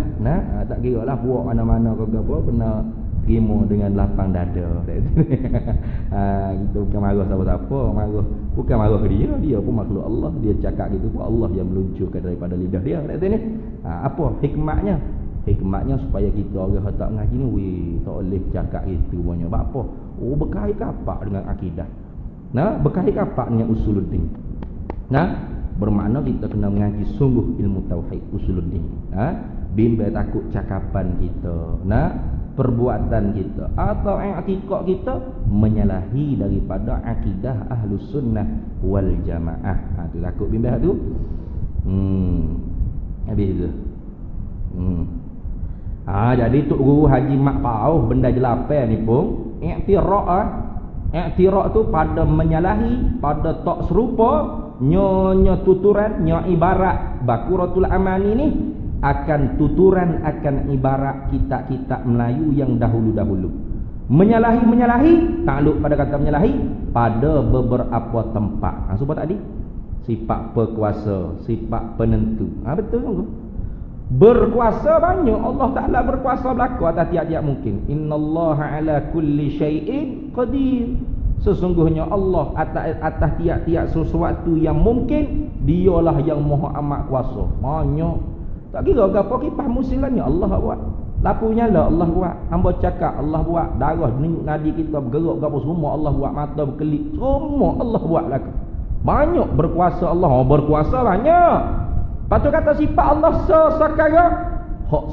Tak kira lah buat mana-mana ke apa, kena terima dengan lapang dada. Kita bukan marah siapa-siapa, bukan marah dia pun makhluk Allah. Dia cakap gitu pun Allah yang meluncurkan daripada lidah dia. Apa hikmatnya? Hikmatnya supaya kita orang tak mengaji ni tak boleh cakap itu banyak. Sebab apa? Berkait apa dengan akidah? Berkait apa dengan usuluddin? Bermakna kita kena mengaji sungguh ilmu tauhid usuluddin. Bimbang takut cakapan kita, perbuatan kita atau i'tiqad kita menyalahi daripada akidah Ahlus Sunnah wal Jamaah. Tu takut bimbang tu. Habis tu. Jadi Tok Guru Haji Mak Pauh benda jelapan ni pun i'tiraq tu pada menyalahi, pada tak serupa, nyonya tuturan, nyo ibarat Baqaratul Amani ni akan tuturan, akan ibarat kitab-kitab Melayu yang dahulu-dahulu. Menyalahi, takluk pada kata menyalahi pada beberapa tempat. Sebab tadi sifat berkuasa, sifat penentu. Betul sungguh. Berkuasa banyak, Allah Taala berkuasa berlaku atas tiap-tiap mungkin. Innallaha ala kulli syai'in qadir. Sesungguhnya Allah atas tiap-tiap sesuatu yang mungkin, dialah yang maha amat kuasa. Banyak. Tak kira gapo kipas musilannya Allah buat. Lapunya lah Allah buat. Hamba cakap Allah buat. Darah nadi kita bergerak gapo semua Allah buat. Mata berkelip semua Allah buat laku. Banyak berkuasa Allah. Berkuasa banyak. Patut kata sifat Allah sekarang. Hak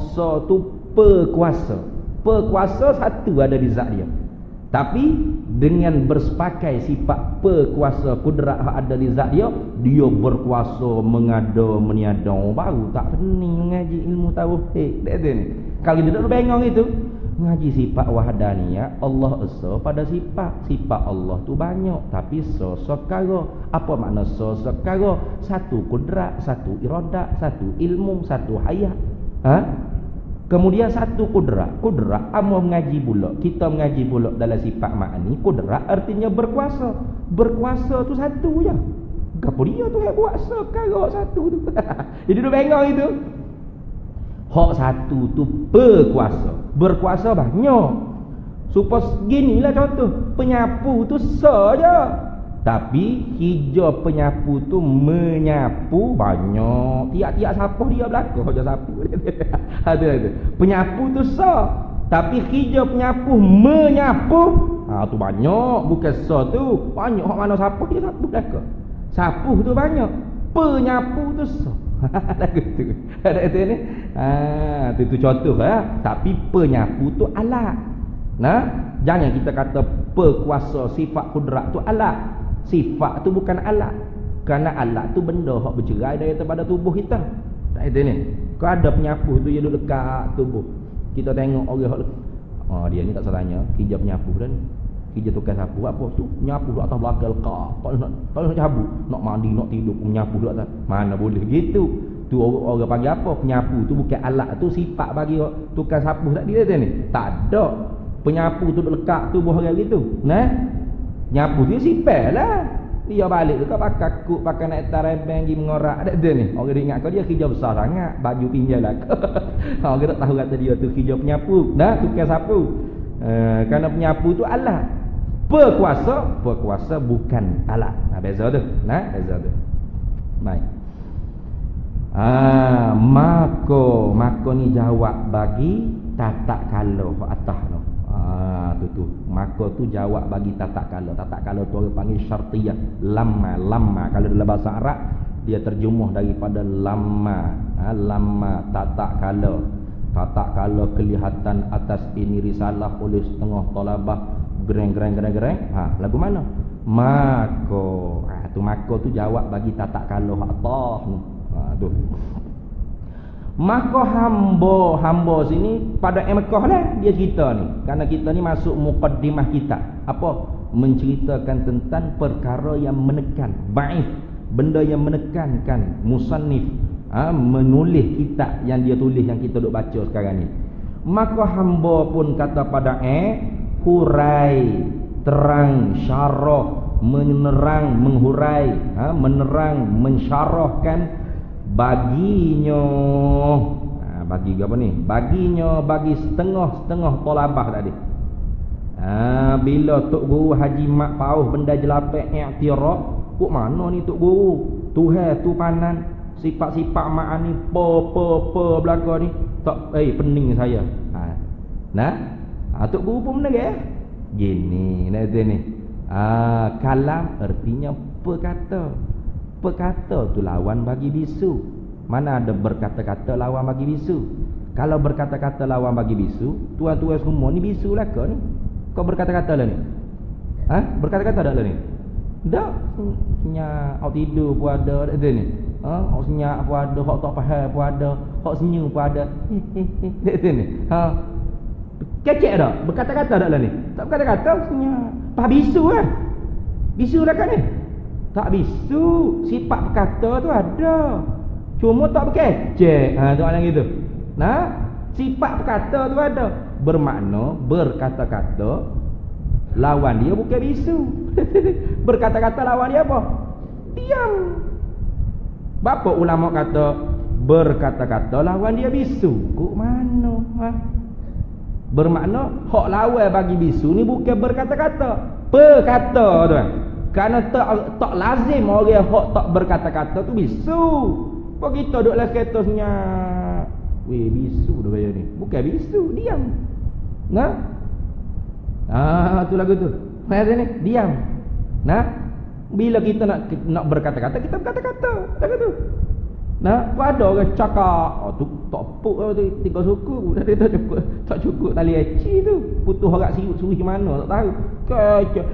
tu perkuasa. Perkuasa satu ada di zat dia. Tapi dengan bersepakai sifat perkuasa kudrat hak ada di zat dia, dia berkuasa mengada meniada. Baru tak pening mengaji ilmu tauhid. Tak ada ni. Kalau kita duduk bengong itu, ngaji sifat wahdaniyah, Allah esa pada sifat Allah tu banyak, tapi sesekara. Apa makna sesekara? Satu kudrat, satu iradat, satu ilmu, satu hayat. Kemudian satu kudrat amo mengaji pula. Kita mengaji pula dalam sifat makni. Kudrat artinya berkuasa. Berkuasa tu satu je. Gapo dia tu yang buat sekarang satu tu. Jadi dia bengong itu. Hak satu tu berkuasa. Berkuasa banyak. Supaya ginilah contoh. Penyapu tu saja. Tapi hijau penyapu tu menyapu banyak. Tiap-tiap sapu dia belakang hijau sapu. Ada. Penyapu tu sah. Tapi hijau penyapu menyapu. Tu banyak, bukan so tu. Banyak hak mana sapu dia sapu dah ke. Sapu tu banyak. Penyapu tu so. Lagu tu. Ada tu ni. Tu contoh Tapi penyapu tu alat. Jangan kita kata perkuasa sifat kudrat tu alat. Sifat tu bukan alat. Kerana alat tu benda hak bercerai daripada tubuh kita. Tak itu ni. Kau ada penyapu tu dia duduk dekat tubuh. Kita tengok orang hak dia ni tak salahnya kerja penyapu dah ni. Kerja tukar sapu apa tu? Nyapu dekat atas belakang lekak. Tak nak cabut, nak mandi, nak tidur pun menyapu dekat atas. Mana boleh gitu. Tu orang panggil apa? Penyapu tu bukan alat tu sifat bagi tukar sapu tak dia ni. Tak ada. Penyapu tu duduk lekat tubuh orang gitu. Nyapu dia sifat lah. Dia balik tu kau pakai kuk, pakai naik tarabang pergi mengorak. Ada dia ni. Orang dia ingat kau dia kerja besar sangat, baju pinjal lah. Orang tak tahu kata dia tu kerja penyapu. Tukar sapu. Kerana penyapu tu alat. Perkuasa bukan alat. Beza tu. Beza tu. Baik. Maka ni jawab bagi tatak kalau atas tu. Tu maka tu jawab bagi tatak kalau tu orang panggil syartiyah lamma kalau dalam bahasa Arab dia terjemuh daripada lamma tatak kalau kelihatan atas ini risalah oleh setengah talabah gereng lagu mana maka tu jawab bagi tatak kalau atas tu. Maka hamba sini pada Mekah lah dia cerita ni. Kerana kita ni masuk muqaddimah kita. Apa? Menceritakan tentang perkara yang menekan, ba'ith, benda yang menekankan musannif menulis kitab yang dia tulis yang kita duk baca sekarang ni. Maka hamba pun kata pada hurai, terang, syarah, menerang, menghurai, menerang, mensyarahkan baginya bagi apa ni? Bagi setengah talabah tadi. Bila Tok Guru Haji Mak Pauh benda jelapek i'tiraf, kok mana ni Tok Guru? Tuhan tu panan, sifat-sifat mak ni belaka ni tak pening saya. Tok Guru pun benar gini ni. Kalam artinya perkata tu lawan bagi bisu. Mana ada berkata-kata lawan bagi bisu? Kalau berkata-kata lawan bagi bisu, tuan-tuan semua ni bisu lah ke ni? Kau berkata-kata lah ni? Berkata-kata dah lah ni? Tak. Senyap, hak tidur pun ada dia ni. Hak senyap pun ada, hak tak faham pun ada, hak senyum pun ada. Dia ni. Kecek dah. Berkata-kata dah lah ni? Tak berkata-kata, senyap. Bisu lah. Bisu lah kan ni? Tak bisu. Sifat perkata tu ada, cuma tak berkecek. Tu orang gitu. Sifat perkata tu ada. Bermakna berkata-kata lawan dia bukan bisu. Berkata-kata lawan dia apa? Diam. Bapa ulama kata berkata-kata lawan dia bisu. Kok mana? Bermakna hak lawan bagi bisu ni bukan berkata-kata, perkata tu. Kerana tak lazim orang hak tak berkata-kata tu bisu. Kok kita duduklah kertasnya bisu dah gaya ni. Bukan bisu, diam. Tu lagu tu. Macam ni, diam. Bila kita nak berkata-kata, kita berkata-kata. Lagu tu. Kau ada orang cakap, tu tak puk tu 3 suku, dia tak cukup tali eci tu. Putus orang suri mana tak tahu. Kacak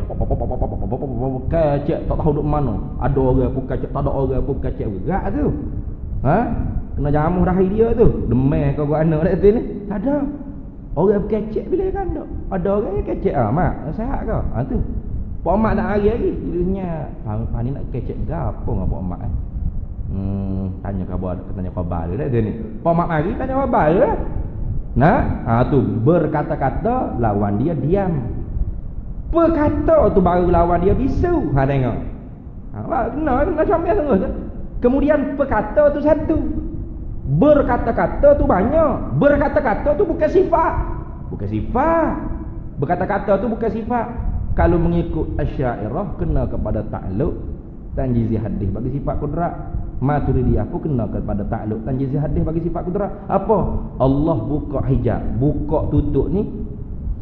tak tahu duk mana. Ada orang pun kacak, tak ada orang pun kacak berat tu. Kena jamuh dahi dia tu. Demam kau anak dak tu ni. Tak ada. Orang kacak bila kan tak. Ada orang yang kacak mak, sihat ke? Tu. Pak mak nak hari lagi. Dia pa ni nak kacak gapo ngapa pak mak tanya khabar dia ni. Pak mak mari tanya khabar dia. Tu berkata-kata lawan dia diam. Perkata tu baru lawan dia bisu. Tengok. Kena comel terus. Kemudian perkata tu satu. Berkata-kata tu banyak. Berkata-kata tu bukan sifat. Berkata-kata tu bukan sifat. Kalau mengikut Asy'ariyah kena kepada ta'alluq tanjizi hadis bagi sifat kudrat. Maturidiyah pun kena kepada ta'alluq tanjizi hadis bagi sifat kudrat. Apa? Allah buka hijab, buka tutup ni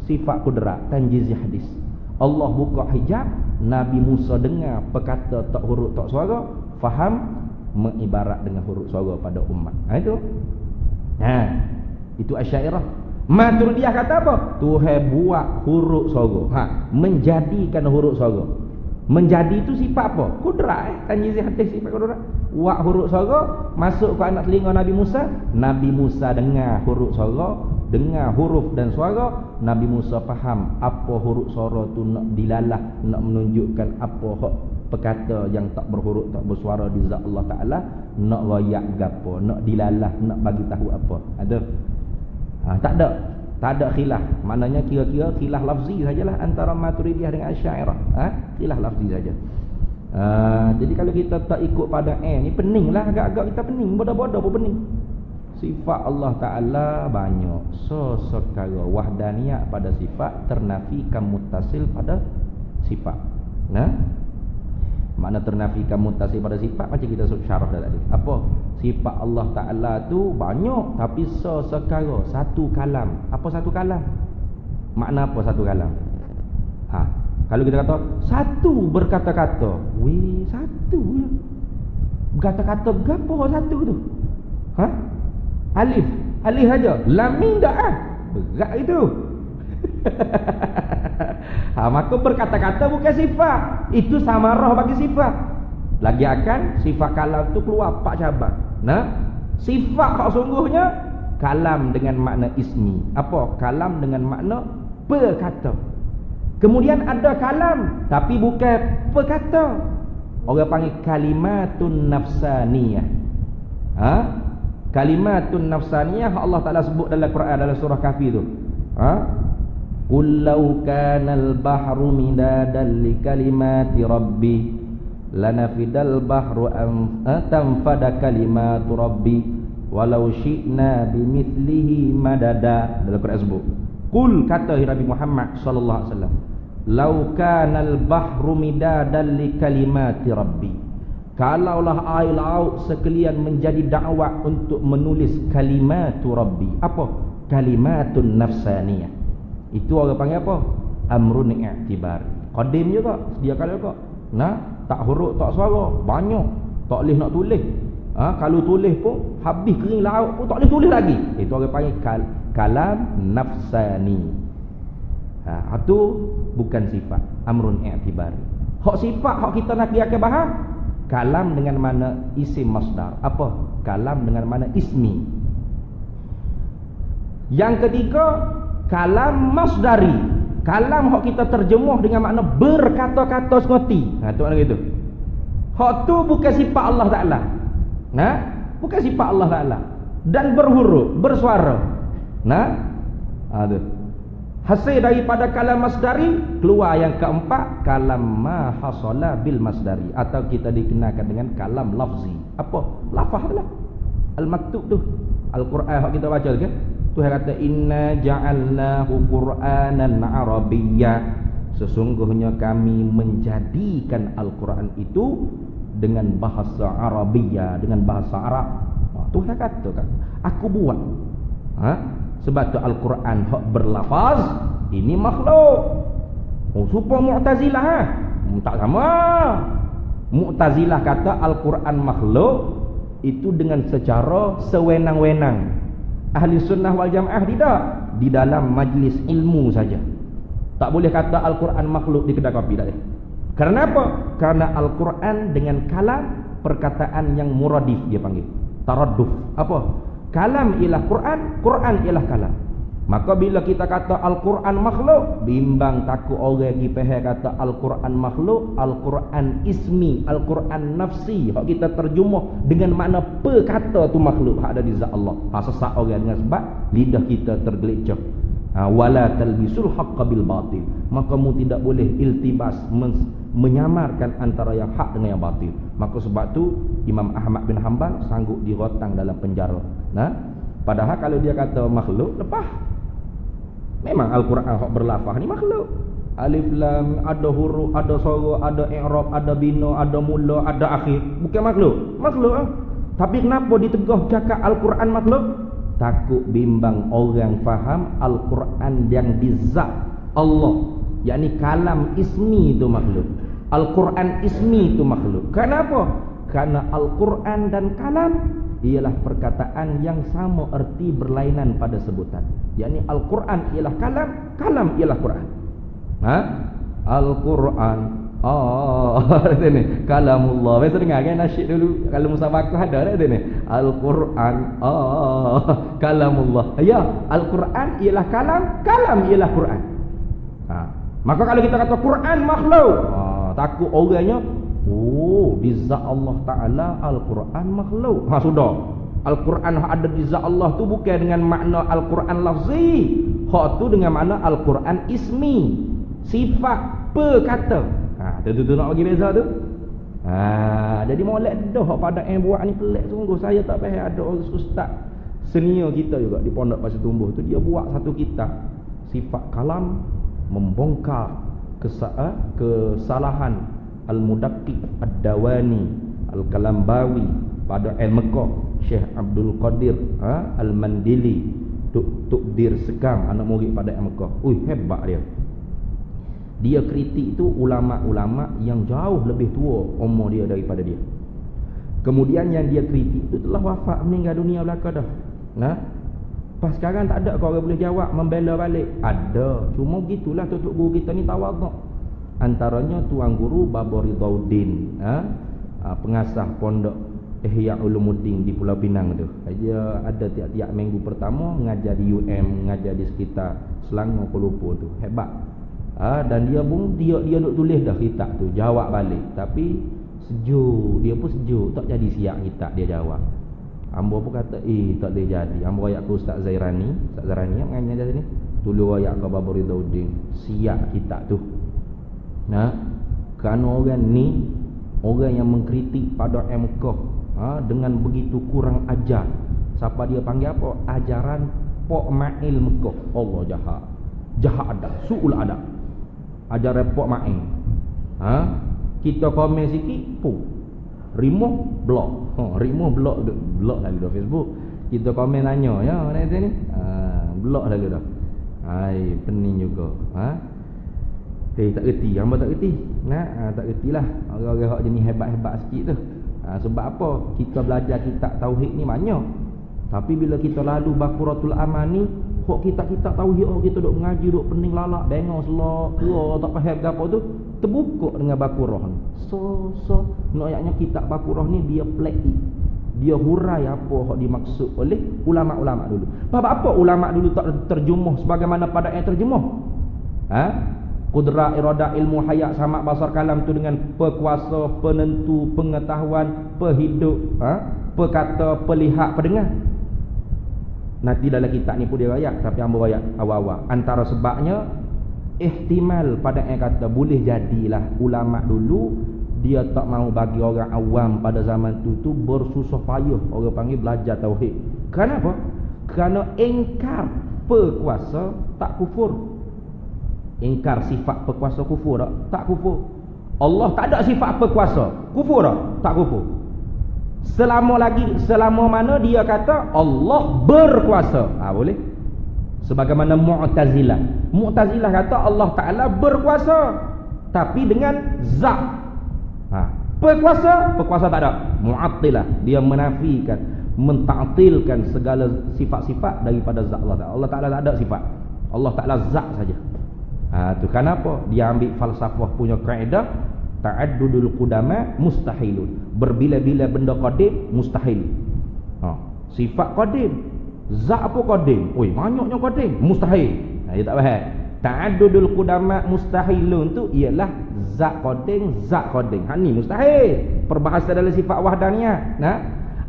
sifat kudrat tanjizi hadis. Allah buka hijab, Nabi Musa dengar perkata tak huruf tak suara, faham, mengibarat dengan huruf suara pada umat. Itu Asy'ariyah. Maturidiyah kata apa? Tuhan buat huruf suara. Menjadikan huruf suara. Menjadi itu sifat apa? Kudrat. Tanjiz hadis sifat kudrat. Buat huruf suara masuk ke anak telinga Nabi Musa. Nabi Musa dengar huruf suara, dengar huruf dan suara. Nabi Musa faham apa huruf suara tu nak dilalah, nak menunjukkan apa hak perkata yang tak berhuruf tak bersuara di zat Allah Taala, nak royak gapo, nak dilalah, nak bagi tahu apa. Ada. Tak ada khilaf. Maknanya kira-kira khilaf lafzi sajalah antara Maturidiyah dengan Asy'ariyah. Khilaf lafzi saja. Jadi kalau kita tak ikut pada ni peninglah, agak-agak kita pening, bodoh-bodoh pun pening. Sifat Allah Ta'ala banyak. Secara wahdaniyah pada sifat, ternafikan muttasil pada sifat. Makna ternafikan muttasil pada sifat macam kita syarah dah tadi. Apa? Sifat Allah Ta'ala tu banyak, tapi secara satu kalam. Apa satu kalam? Makna apa satu kalam? Kalau kita kata satu berkata-kata, satu je. Berkata-kata gapo satu tu? Alif saja. Lam mim dak berat itu. Maka berkata-kata bukan sifat. Itu samarah bagi sifat. Lagi akan sifat kalam tu keluar 4 cabang. Sifat hak sungguhnya kalam dengan makna ismi. Apa? Kalam dengan makna perkata. Kemudian ada kalam tapi bukan perkata. Orang panggil kalimatun nafsaniyah. Kalimatun nafsaniyah Allah Ta'ala sebut dalam Quran, dalam surah Kahfi tu. Qul law kana al-bahru midadan li kalimati rabbi lanafidal bahru tanfada kalimatu rabbi walau syi'na bimithlihi madada. Dalam Quran sebut. Qul, kata Nabi Muhammad sallallahu alaihi wasallam, law kana al-bahru midadan li kalimati rabbi. Kalaulah air laut sekalian menjadi dakwah untuk menulis kalimatu rabbi. Apa? Kalimatun nafsaniyah. Itu orang panggil apa? Amrun i'tibar. Qadim juga, sedia kala juga. Tak huruf tak suara, banyak. Tak boleh nak tulis. Kalau tulis pun habis kering laut pun tak boleh tulis lagi. Itu orang panggil kalam nafsani. Itu bukan sifat, amrun i'tibar. Hak sifat hak kita nak dia ke bahas, kalam dengan mana isim masdar. Apa? Kalam dengan mana ismi. Yang ketiga, kalam masdari. Kalam hak kita terjemuh dengan makna berkata-kata semati. Tu makna gitu. Hak tu bukan sifat Allah Ta'ala. Bukan sifat Allah Ta'ala. Dan berhuruf, bersuara. Tu. Hasil daripada kalam masdari, keluar yang keempat, kalam ma hasala bil masdari, atau kita dikenalkan dengan kalam lafzi. Apa? Lafaz lah. Al-maktub tu. Al-Quran yang kita baca kan? Tuhan kata inna ja'alnahu Qur'anan Arabiyya. Sesungguhnya kami menjadikan Al-Quran itu dengan bahasa Arabiyya, dengan bahasa Arab. Tuhan kata kan, aku buat. Sebab tu Al-Quran hak berlafaz, ini makhluk. Supaya Mu'tazilah tak sama. Mu'tazilah kata Al-Quran makhluk itu dengan secara sewenang-wenang. Ahli sunnah wal jamaah tidak. Di dalam majlis ilmu saja. Tak boleh kata Al-Quran makhluk di kedai kopi, tak boleh. Kerana apa? Kerana Al-Quran dengan kalam, perkataan yang muradif dia panggil. Taradduf. Apa? Kalam ialah Quran, Quran ialah kalam. Maka bila kita kata Al-Quran makhluk, bimbang takut orang pergi faham kata Al-Quran makhluk, Al-Quran ismi, Al-Quran nafsi. Hak kita terjemuh dengan makna perkata tu makhluk, hak ada di zat Allah. Sesak orang dengan sebab lidah kita tergelincir. Wala talbisul haqqa bil batil. Maka mu tidak boleh iltibas, menyamarkan antara yang hak dengan yang batil. Maka sebab tu Imam Ahmad bin Hanbal sanggup dirotang dalam penjara. Padahal kalau dia kata makhluk, lepas. Memang Al-Quran hak berlafaz ni makhluk. Alif lam, ada huruf, ada suara, ada i'rab, ada bina, ada mula, ada akhir. Bukan makhluk. Makhluk. Tapi kenapa ditegah cakap Al-Quran makhluk? Takut bimbang orang faham Al-Quran yang di zat Allah, yakni kalam ismi itu makhluk. Al-Quran ismi itu makhluk. Kenapa? Karena Al-Quran dan kalam ialah perkataan yang sama erti berlainan pada sebutan. Yakni Al-Quran ialah kalam, kalam ialah Quran. Al-Quran ni kalamullah. Biasa dengar kan nasyid dulu kalau musabaqah ada dah ni. Al-Quran kalamullah. Ya, Al-Quran ialah kalam, kalam ialah Quran. Maka kalau kita kata Quran makhluk, takut orangnya di zat Allah Taala Al-Quran makhluk. Sudah. Al-Quran ada di zat Allah tu bukan dengan makna Al-Quran lafzi. Hak tu dengan makna Al-Quran ismi. Sifat perkata. Tu nak bagi beza tu. Jadi molek dah pada yang buat ni pelik sungguh. Saya tak faham ada ustaz senior kita juga di Pondok Pasir Tumbuh tu, dia buat satu kitab sifat kalam, membongkar kesalahan Al-Mudaqqiq Ad-Dawani Al-Kalambawi pada Al-Mekah, Syekh Abdul Qadir Al-Mandili, Tukdir Sekam, anak murid pada Al-Mekah. Hebat dia. Dia kritik tu ulama-ulama yang jauh lebih tua umur dia daripada dia. Kemudian yang dia kritik tu telah wafat, meninggal dunia belaka dah. Pas sekarang tak ada kau orang boleh jawab membela balik. Ada, cuma begitulah tutup guru kita ni tawaduk. Antaranya Tuan Guru Baba Ridauddin, pengasas pondok Ihya Ulumuddin di Pulau Pinang tu. Dia ada tiap-tiap minggu pertama mengajar di UM, mengajar di sekitar Selangor, Kuala Lumpur tu. Hebat. Dan dia pun dia duk tulis dah kitab tu, jawab balik. Tapi sejuk, dia pun sejuk, tak jadi siap kitab dia jawab. Ambo pun kata tak boleh jadi. Ambo ayat ke Ustaz Zairani yang mengajar sini, tulis ayat ke Baba Ridauddin, siap kitab tu. Kerana orang ni orang yang mengkritik pada MK dengan begitu kurang ajar. Siapa dia panggil apa? Ajaran Pok Mail Mekah. Allah jahat. Jahat adab, su'ul adab. Ajaran Pok Mail. Kita komen sikit, remove blog. Remove blog lagi dah Facebook. Kita komen tanya ya nanti ni. Blog lagi dah. Pening juga. Tak erti, hamba tak erti. Tak ertilah orang-orang hak jenis hebat-hebat sikit tu. Sebab apa? Kita belajar kitab tauhid ni banyak. Tapi bila kita lalu Baqaratul Aman ni, hak kitab-kitab tauhid kita duk mengaji, duk pening lalak, bengong selok, tak faham gapo tu, terbuka dengan Baqarah ni. So ayatnya kitab Baqarah ni dia play. Dia hurai apa hak dimaksud oleh ulama-ulama dulu. Apa ulama dulu tak terjemuh sebagaimana pada ayat terjemuh? Qudrat, iradah, ilmu, hayat, samak, basar, kalam tu dengan pekuasa, penentu, pengetahuan, pehidup, perkata, pelihat, pendengar. Nanti dalam kitab ni pun dia rayak, tapi hamba rayak awal-awal. Antara sebabnya ihtimal pada yang kata boleh jadilah ulama dulu dia tak mau bagi orang awam pada zaman tu bersusah payah orang panggil belajar tauhid. Kenapa? Kerana engkar perkuasa tak kufur. Ingkar sifat perkuasa kufur tak kufur. Allah tak ada sifat perkuasa, kufur tak kufur. Selama mana dia kata Allah berkuasa, boleh. Sebagaimana Mu'tazilah kata Allah Ta'ala berkuasa tapi dengan zat. Perkuasa tak ada. Mu'attilah, dia menafikan, menta'tilkan segala sifat-sifat daripada zat Allah Ta'ala. Allah Ta'ala tak ada sifat, Allah Ta'ala zat saja. Tu kenapa dia ambil falsafah punya kaedah ta'addudul qudama mustahilun, berbila-bila benda qadim mustahil. Sifat qadim, zat apa qadim? Banyaknya qadim, mustahil. Dia tak faham. Ta'addudul qudama mustahilun tu ialah zat qadim. Ni mustahil. Perbahasan dalam sifat wahdaniyah.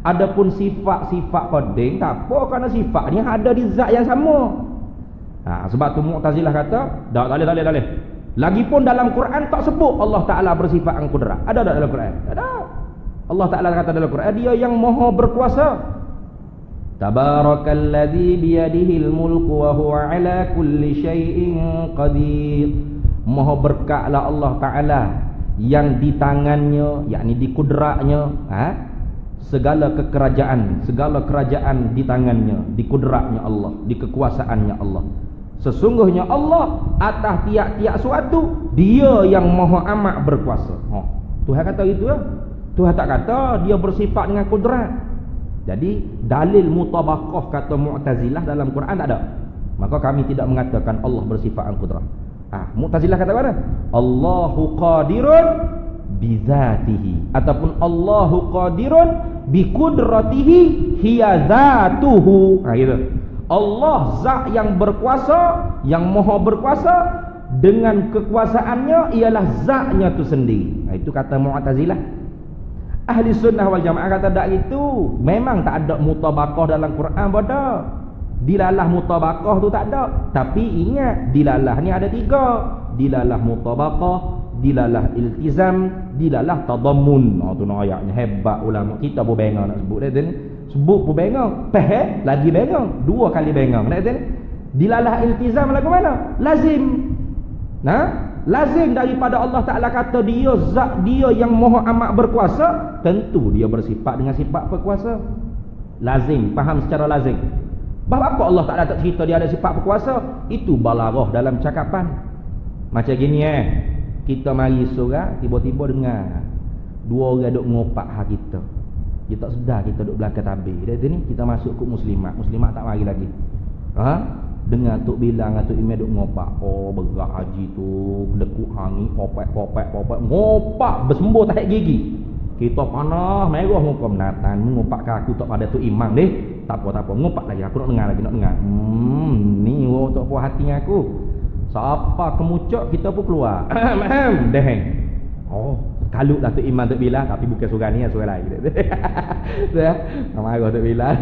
Adapun sifat-sifat qadim tak apa, kerana sifat ni ada di zat yang sama. Sebab tu Mu'tazilah kata tak boleh. Lagipun dalam Quran tak sebut Allah Ta'ala bersifat al-qudrat. Ada tak dalam Quran? Ada. Allah Ta'ala kata dalam Quran dia yang maha berkuasa. Tabarakalladzi biyadihil mulku wa huwa ala kulli syai'in qadir. Maha berkatlah Allah Ta'ala yang di tangannya, yakni di kudratnya, segala kerajaan di tangannya, di kudratnya Allah, di kekuasaannya Allah. Sesungguhnya Allah atas tiap-tiap suatu dia yang maha amat berkuasa. Tuhan kata gitu lah. Tuhan tak kata dia bersifat dengan kudrat. Jadi dalil mutabaqah kata Mu'tazilah dalam Quran tak ada. Maka kami tidak mengatakan Allah bersifat al-qudrah. Mu'tazilah kata mana? Allahu qadirun bizatihi, ataupun Allahu qadirun biqudratihi hiya zatuhu. Gitu. Allah zat yang berkuasa, yang maha berkuasa, dengan kekuasaannya ialah zatnya tu sendiri. Itu kata Mu'tazilah. Ahli sunnah wal jamaah kata tak itu. Memang tak ada mutabaqah dalam Quran pada. Dilalah mutabaqah tu tak ada. Tapi ingat, dilalah ni ada 3. Dilalah mutabaqah, dilalah iltizam, dilalah tadammun. Tu nak ayatnya hebat ulama kita pun bengong nak sebut dia ni. Sebut pun bengong, lagi bengong, 2 kali bengong. Nak ni dilalah iltizam lagu mana? Lazim. Lazim daripada Allah Ta'ala kata dia zat dia yang maha amat berkuasa, tentu dia bersifat dengan sifat berkuasa. Lazim, faham secara lazim. Bahawa apa Allah Ta'ala tak cerita dia ada sifat berkuasa? Itu balaghah dalam cakapan. Macam gini kita mari sorak, tiba-tiba dengar 2 orang duk ngopak hak kita. Kita tak sedar kita duk belakang tabir. Dari ni kita masuk ke muslimat tak mari lagi. Dengar Tok Bilang dengan Tok Imam duk ngopak. Berat haji tu, lekuk hangi, popek, ngopak bersembuh tak gigi. Kita panah merah muka menatan, ngopak ke aku tak pada Tok Imam deh. Tak apa, ngopak lagi, aku nak dengar. Ni tak puas hati aku. Siapa kemucuk kita pun keluar. Deheng. Kalut lah Tok Imam Tok Bilang, tapi bukan surah ni, surah lain. Marah Tok Bilang.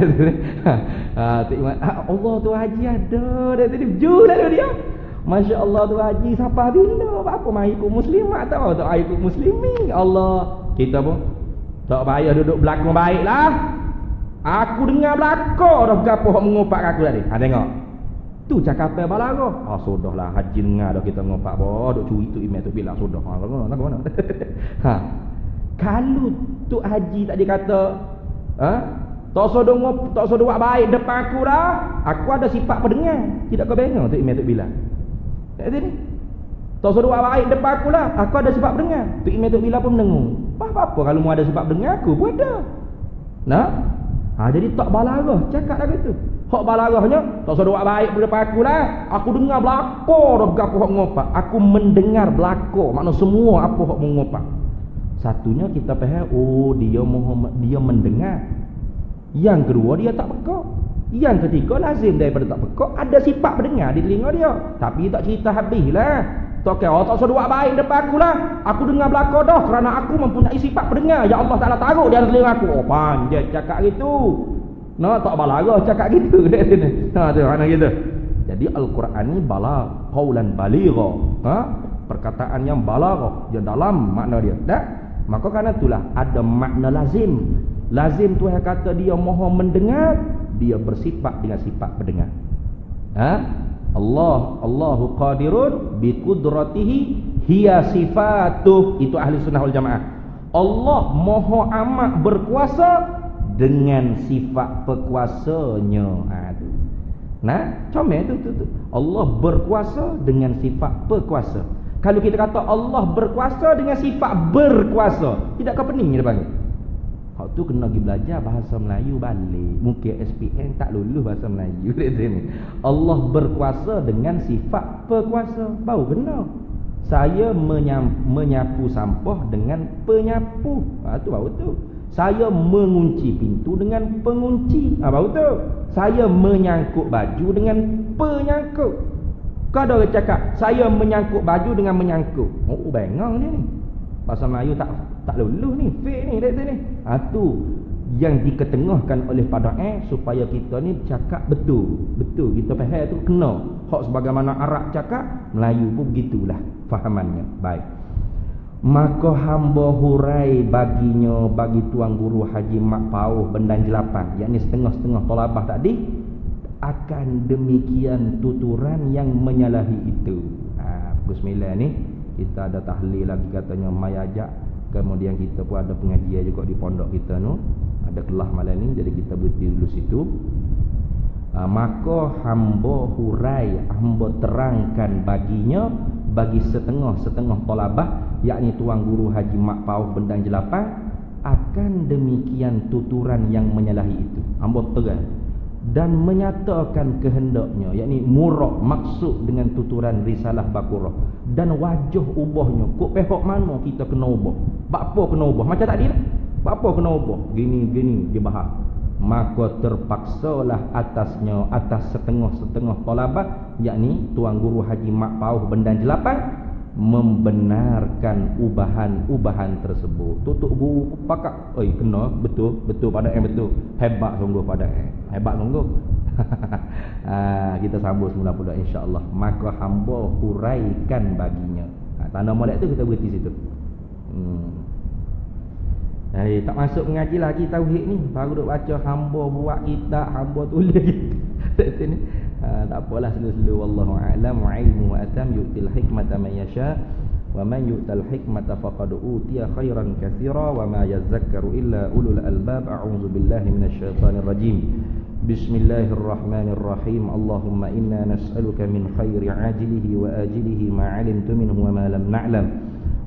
Tok Imam, Allah tu haji ada. Dia tadi jujur lalu dia. Masya Allah tu haji siapa bila? Apa mai ikut muslimat tak? Tak mai ikut muslimin. Allah, kita pun tak payah duduk belakang baiklah. Aku dengar belakang dah gapo hok mengopak aku tadi. Tengok. Tu cakap balaghah. Sudahlah haji dengar dah kita ngopak duk curi tu email tu bilang sudah. Nak mana? Kalau tu haji tak dikata tak sudah buat baik depan aku dah. Aku ada sifat pendengar. Tidak kau bengong tu email tu bilang. Tak ada ni. Tak sudah buat baik depan aku lah. Aku ada sifat pendengar. Tu email tu bilang pun mendengung. Apa kalau mu ada sifat pendengar aku pun ada. Jadi tak balaghah cakap lagi tu. Hak balaghahnya tak sudah buat baik depan aku lah. Aku dengar belakang dah gapo hak ngopak. Aku mendengar belakang. Makna semua apa hak mengopak. Satunya kita faham, dia mendengar. Yang kedua dia tak pekak. Yang ketiga lazim daripada tak pekak ada sifat mendengar di telinga dia. Tapi tak cerita habislah. Tak kira tak sudah buat baik depan aku lah. Aku dengar belakang dah kerana aku mempunyai sifat pendengar. Ya Allah Ta'ala taruh di telinga aku. Panjang cakap gitu. Tak balaghah cakap gitu. Tu mana gitu. Jadi Al-Quran ni qaulan baligha. Perkataan yang balaghah, dia dalam makna dia. Maka kerana itulah ada makna lazim. Lazim tu yang kata dia maha mendengar, dia bersifat dengan sifat pendengar. Allahu qadirun bi qudratihi hiya sifatuh. Itu ahli sunnah wal jamaah. Allah maha amat berkuasa dengan sifat berkuasanya. Tu. Comel tu. Allah berkuasa dengan sifat berkuasa. Kalau kita kata Allah berkuasa dengan sifat berkuasa, tidak kau pening dia panggil. Hak tu kena pergi belajar bahasa Melayu balik. Mungkin SPM tak lulus bahasa Melayu ni. Allah berkuasa dengan sifat berkuasa. Baru kena. Saya menyapu sampah dengan penyapu. Tu baru tu. Saya mengunci pintu dengan pengunci. Baru tu. Saya menyangkut baju dengan penyangkut. Kau ada orang cakap saya menyangkut baju dengan menyangkut. Bengong dia ni. Bahasa Melayu tak lulus ni, fake ni dia ni. Tu yang diketengahkan oleh pada supaya kita ni cakap betul. Betul kita faham tu kena. Hak sebagaimana Arab cakap, Melayu pun begitulah fahamannya. Baik. Maka hamba hurai baginya bagi tuan guru Haji Mak Pauh Bendan Jelapan, yakni setengah-setengah tolabah tadi, akan demikian tuturan yang menyalahi itu. Pukul 9 ni kita ada tahlil lagi katanya mayajak. Kemudian kita pun ada pengajian juga di pondok kita tu. Ada kelas malam ni, jadi kita berhenti dulu situ. Maka hamba hurai, hamba terangkan baginya, bagi setengah-setengah talabah, yakni tuan guru Haji Mak Pauh Bendang Jelapang, akan demikian tuturan yang menyalahi itu. Hamba terang dan menyatakan kehendaknya, yakni murad maksud dengan tuturan risalah Baqarah, dan wajah ubahnya kok pihak mana kita kena ubah, apa kena ubah, macam tadi lah, apa kena ubah, gini dia bahas. Maka terpaksalah atasnya, atas setengah-setengah talabah, yakni tuan guru Haji Mak Pauh Bendang Jelapang, membenarkan ubahan tersebut. Tutup buku pakak, oi kena betul pada betul, hebat sungguh pada hebat sungguh. Kita sambung semula pula insya-Allah. Maka hamba huraikan baginya. Tanda molek tu kita berhenti situ. Tak masuk mengaji lagi tauhid ni, baru duk baca hamba buat kitab, hamba tulis gitu. Ni tak apalah, selu-selu wallahu a'lam. Wa ilmu atam yu'til hikmata man yasha wa man yu'tal hikmata faqad utiya khairan katsira wa ma yazakkaru illa ulul albab. A'udzu billahi minasyaitonir rajim. Bismillahirrahmanirrahim. Allahumma inna nas'aluka min khairi ajilihi wa ajilihi ma 'alimtu minhu wa ma lam na'lam,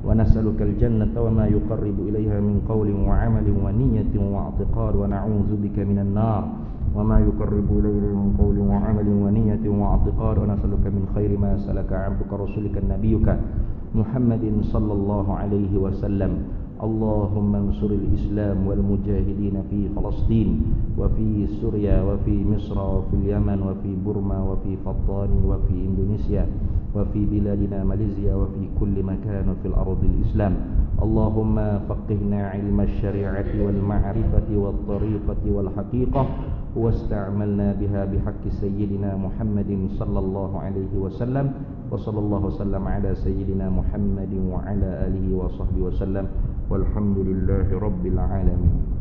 wa nas'aluka al-jannata wa ma yuqarribu ilayha min qawlin wa 'amalin wa niyyatin wa i'tiqad, wa na'udzu bika minan nar wa ma yuqarribu ilayha min qawlin wa 'amalin wa niyyatin wa i'tiqad, wa nas'aluka min khairi ma salaka 'abduka rasulika nabiyyuka Muhammadin sallallahu alaihi wasallam. Allahumma ansuril Islam wal mujahidin fi Palestin wa fi Syria wa fi Misr wa fi Yaman wa fi Burma wa fi Fattani wa fi Indonesia wa fi biladina Malaysia wa fi kulli makan fil ardil Islam. Allahumma faqihna ilma syari'ati wal ma'rifati wat tariqati wal haqiqah wasta'malna biha bihaqqi sayyidina Muhammadin sallallahu alaihi wasallam. Wa sallallahu wasallam ala sayyidina Muhammadin wa ala alihi wa sahbihi wasallam. Walhamdulillahi rabbil alamin.